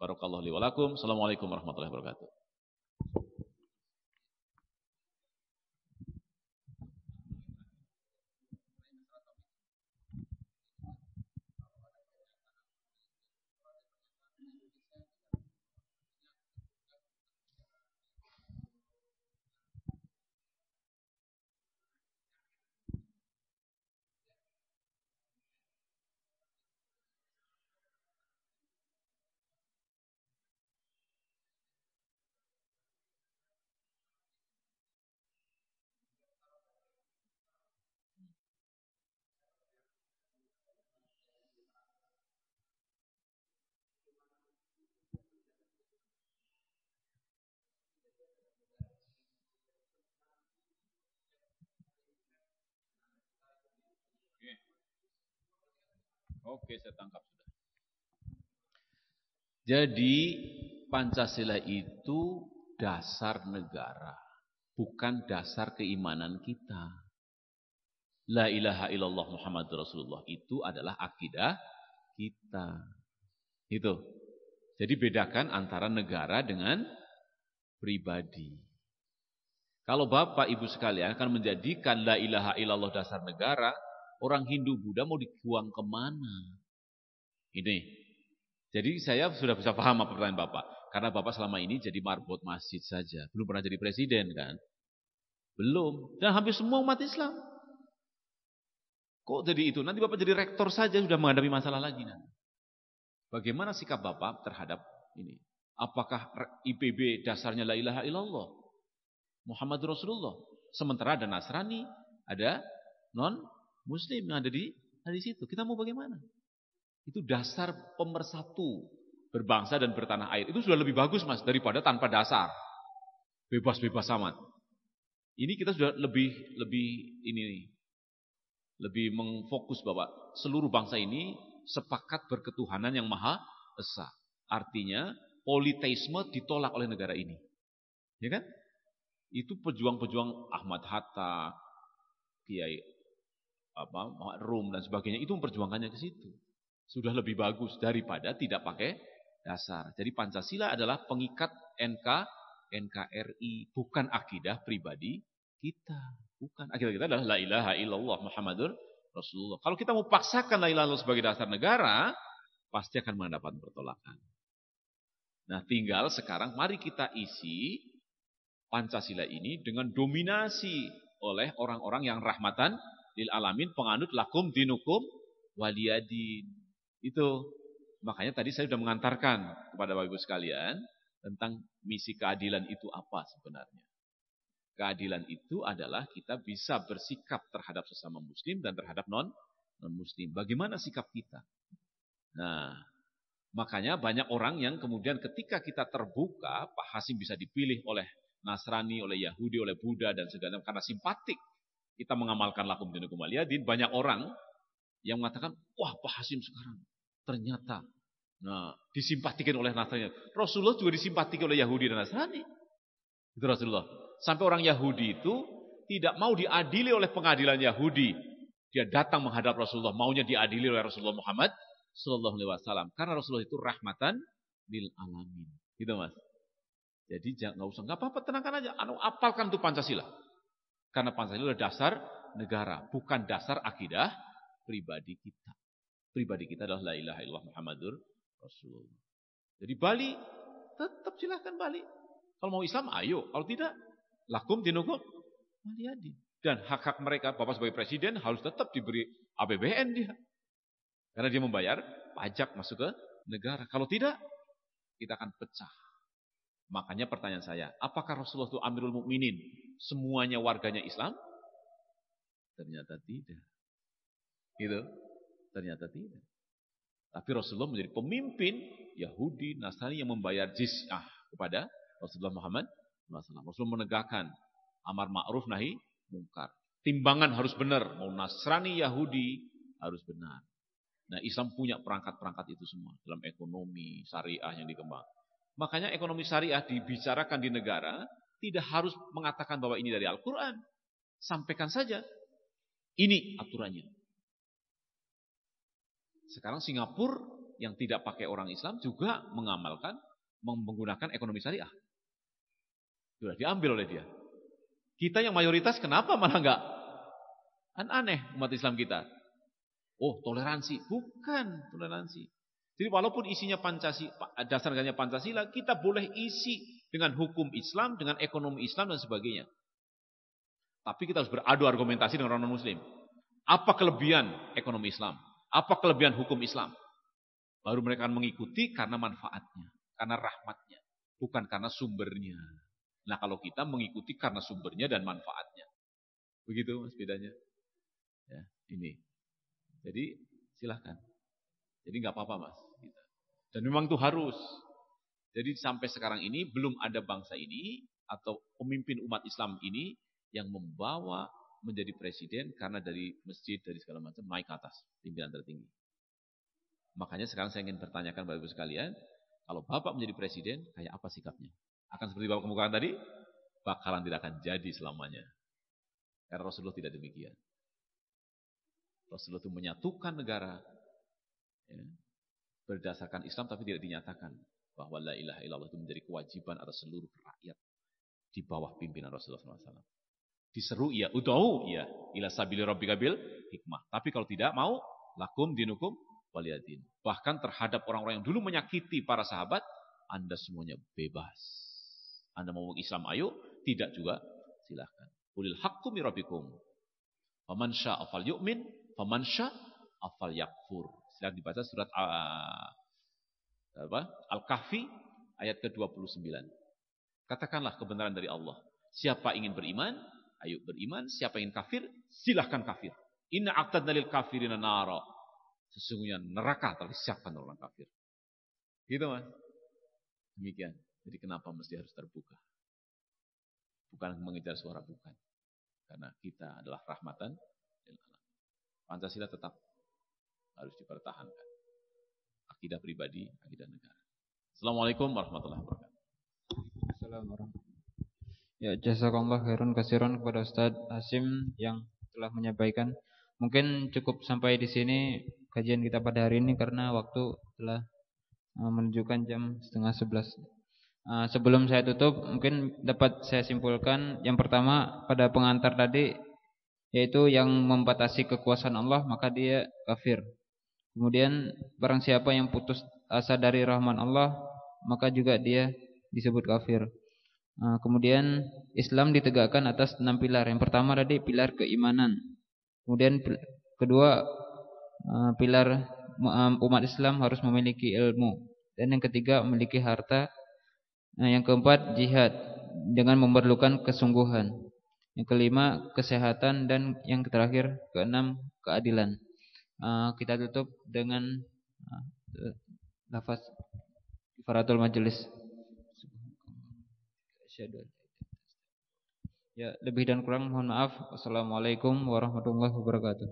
S1: Barakallahu li wa lakum. Assalamualaikum warahmatullahi wabarakatuh. Oke, saya tangkap sudah. Jadi Pancasila itu dasar negara. bukan dasar keimanan kita. La ilaha illallah Muhammadur Rasulullah itu adalah akidah kita. Itu. Jadi bedakan antara negara dengan pribadi. Kalau Bapak Ibu sekalian akan menjadikan la ilaha illallah dasar negara, orang Hindu Buddha mau dibuang kemana? Ini. Jadi saya sudah bisa paham apa pertanyaan Bapak. Karena Bapak selama ini jadi marbot masjid saja. Belum pernah jadi presiden kan? Belum. Dan hampir semua umat Islam. Kok jadi itu? Nanti Bapak jadi rektor saja sudah menghadapi masalah lagi nanti. Bagaimana sikap Bapak terhadap ini? Apakah IPB dasarnya la ilaha illallah Muhammadur Rasulullah? Sementara ada Nasrani, ada non-Muslim yang ada di situ. Kita mau bagaimana? Itu dasar pemersatu berbangsa dan bertanah air. Itu sudah lebih bagus Mas daripada tanpa dasar. Bebas-bebas amat. Ini kita sudah lebih mengfokus bahwa seluruh bangsa ini sepakat berketuhanan yang maha esa. Artinya politeisme ditolak oleh negara ini. Ya kan? Itu pejuang-pejuang Ahmad Hatta, Kiai Rum dan sebagainya itu memperjuangkannya ke situ. Sudah lebih bagus daripada tidak pakai dasar. Jadi Pancasila adalah pengikat NKRI, bukan akidah pribadi kita. Bukan. Akidah kita adalah la ilaha illallah Muhammadur Rasulullah. Kalau kita mau paksakan la ilaha illallah sebagai dasar negara, pasti akan mendapat pertolakan. Nah, tinggal sekarang mari kita isi Pancasila ini dengan dominasi oleh orang-orang yang rahmatan lil alamin, penganut lakum dinukum waliyadin. Itu. Makanya tadi saya sudah mengantarkan kepada Bapak Ibu sekalian tentang misi keadilan itu apa sebenarnya. Keadilan itu adalah kita bisa bersikap terhadap sesama muslim dan terhadap non-muslim. Bagaimana sikap kita? Nah, makanya banyak orang yang kemudian ketika kita terbuka, Pak Hasim bisa dipilih oleh Nasrani, oleh Yahudi, oleh Buddha dan segala macam karena simpatik kita mengamalkan lakum dinukum waliyadin. Banyak orang yang mengatakan, wah Pak Hasim sekarang ternyata disimpatikan oleh Nasrani. Rasulullah juga disimpatikan oleh Yahudi dan Nasrani. Itu Rasulullah. Sampai orang Yahudi itu tidak mau diadili oleh pengadilan Yahudi. Dia datang menghadap Rasulullah, maunya diadili oleh Rasulullah Muhammad sallallahu alaihi wasallam. Karena Rasulullah itu rahmatan lil alamin. Gitu Mas. Jadi enggak apa-apa, tenangkan aja. Apalkan itu Pancasila. Karena Pancasila adalah dasar negara, bukan dasar akidah pribadi kita. Pribadi kita adalah la ilaha illallah Muhammadur Rasulullah. Jadi Bali, tetap silahkan Bali. Kalau mau Islam, ayo. Kalau tidak, lakum dinukum waliyadin. Dan hak-hak mereka, Bapak sebagai presiden harus tetap diberi APBN dia. Karena dia membayar pajak masuk ke negara. Kalau tidak, kita akan pecah. Makanya pertanyaan saya, apakah Rasulullah itu Amirul Mukminin? Semuanya warganya Islam? Ternyata tidak. Gitu. Ternyata tidak. Tapi Rasulullah menjadi pemimpin Yahudi, Nasrani yang membayar jizyah kepada Rasulullah Muhammad SAW. Rasulullah menegakkan amar ma'ruf nahi mungkar. Timbangan harus benar. Mau Nasrani, Yahudi harus benar. Nah, Islam punya perangkat-perangkat itu semua dalam ekonomi syariah yang dikembangkan. Makanya ekonomi syariah dibicarakan di negara tidak harus mengatakan bahwa ini dari Al-Quran. Sampaikan saja. Ini aturannya. Sekarang Singapura yang tidak pakai orang Islam juga mengamalkan menggunakan ekonomi syariah. Sudah diambil oleh dia. Kita yang mayoritas kenapa malah enggak? Kan aneh umat Islam kita. Oh, toleransi. Bukan toleransi. Jadi walaupun isinya Pancasila, dasar negaranya Pancasila, kita boleh isi dengan hukum Islam, dengan ekonomi Islam dan sebagainya. Tapi kita harus beradu argumentasi dengan orang non-muslim. Apa kelebihan ekonomi Islam? Apa kelebihan hukum Islam? Baru mereka akan mengikuti karena manfaatnya, karena rahmatnya, bukan karena sumbernya. Nah, kalau kita mengikuti karena sumbernya dan manfaatnya. Begitu Mas bedanya. Ya, ini. Jadi silahkan. Jadi nggak apa-apa Mas. Dan memang itu harus. Jadi sampai sekarang ini belum ada bangsa ini atau pemimpin umat Islam ini yang membawa menjadi presiden karena dari masjid, dari segala macam naik ke atas, pimpinan tertinggi. Makanya sekarang saya ingin bertanyakan kepada Ibu sekalian, kalau Bapak menjadi presiden, kayak apa sikapnya? Akan seperti Bapak kemukakan tadi? bakalan tidak akan jadi selamanya. Karena Rasulullah tidak demikian. Rasulullah itu menyatukan negara ya, berdasarkan Islam, tapi tidak dinyatakan bahwa la ilaha illallah itu menjadi kewajiban atas seluruh rakyat di bawah pimpinan Rasulullah SAW. Diseru iya, ud'u iya, ila sabili rabbika bil hikmah. Tapi kalau tidak mau, lakum dinukum waliyadin. Bahkan terhadap orang-orang yang dulu menyakiti para sahabat, Anda semuanya bebas. Anda mau Islam, ayo. Tidak juga, silahkan. Qulil haqqu min rabbikum. Faman syaa'a falyu'min, faman syaa'a falyakfur. Silakan dibaca surat Al-Kahfi ayat ke-29. Katakanlah kebenaran dari Allah. Siapa ingin beriman, ayo beriman. Siapa ingin kafir, silahkan kafir. Inna a'tadna lil kafirina nara. Sesungguhnya neraka telah disiapkan orang kafir. Gitu Mas. Demikian. Jadi kenapa mesti harus terbuka? Bukan mengejar suara, bukan. Karena kita adalah rahmatan. Pancasila tetap harus dipertahankan. Akidah pribadi, akidah negara. Assalamualaikum warahmatullahi wabarakatuh.
S2: Assalamualaikum. Ya, jazakallah khairan katsiran kepada Ustaz Hasim yang telah menyampaikan. Mungkin cukup sampai di sini kajian kita pada hari ini karena waktu telah menunjukkan jam 10:30. Sebelum saya tutup, mungkin dapat saya simpulkan yang pertama pada pengantar tadi, yaitu yang membatasi kekuasaan Allah maka dia kafir. Kemudian barang siapa yang putus asa dari rahman Allah maka juga dia disebut kafir. Kemudian Islam ditegakkan atas 6 pilar. Yang pertama tadi pilar keimanan. Kemudian kedua pilar umat Islam harus memiliki ilmu. Dan yang ketiga memiliki harta. Yang keempat jihad dengan memerlukan kesungguhan. Yang kelima kesehatan dan yang terakhir keenam keadilan. Kita tutup dengan lafaz kifaratul majelis. Ya, lebih dan kurang mohon maaf. Wassalamualaikum warahmatullahi wabarakatuh.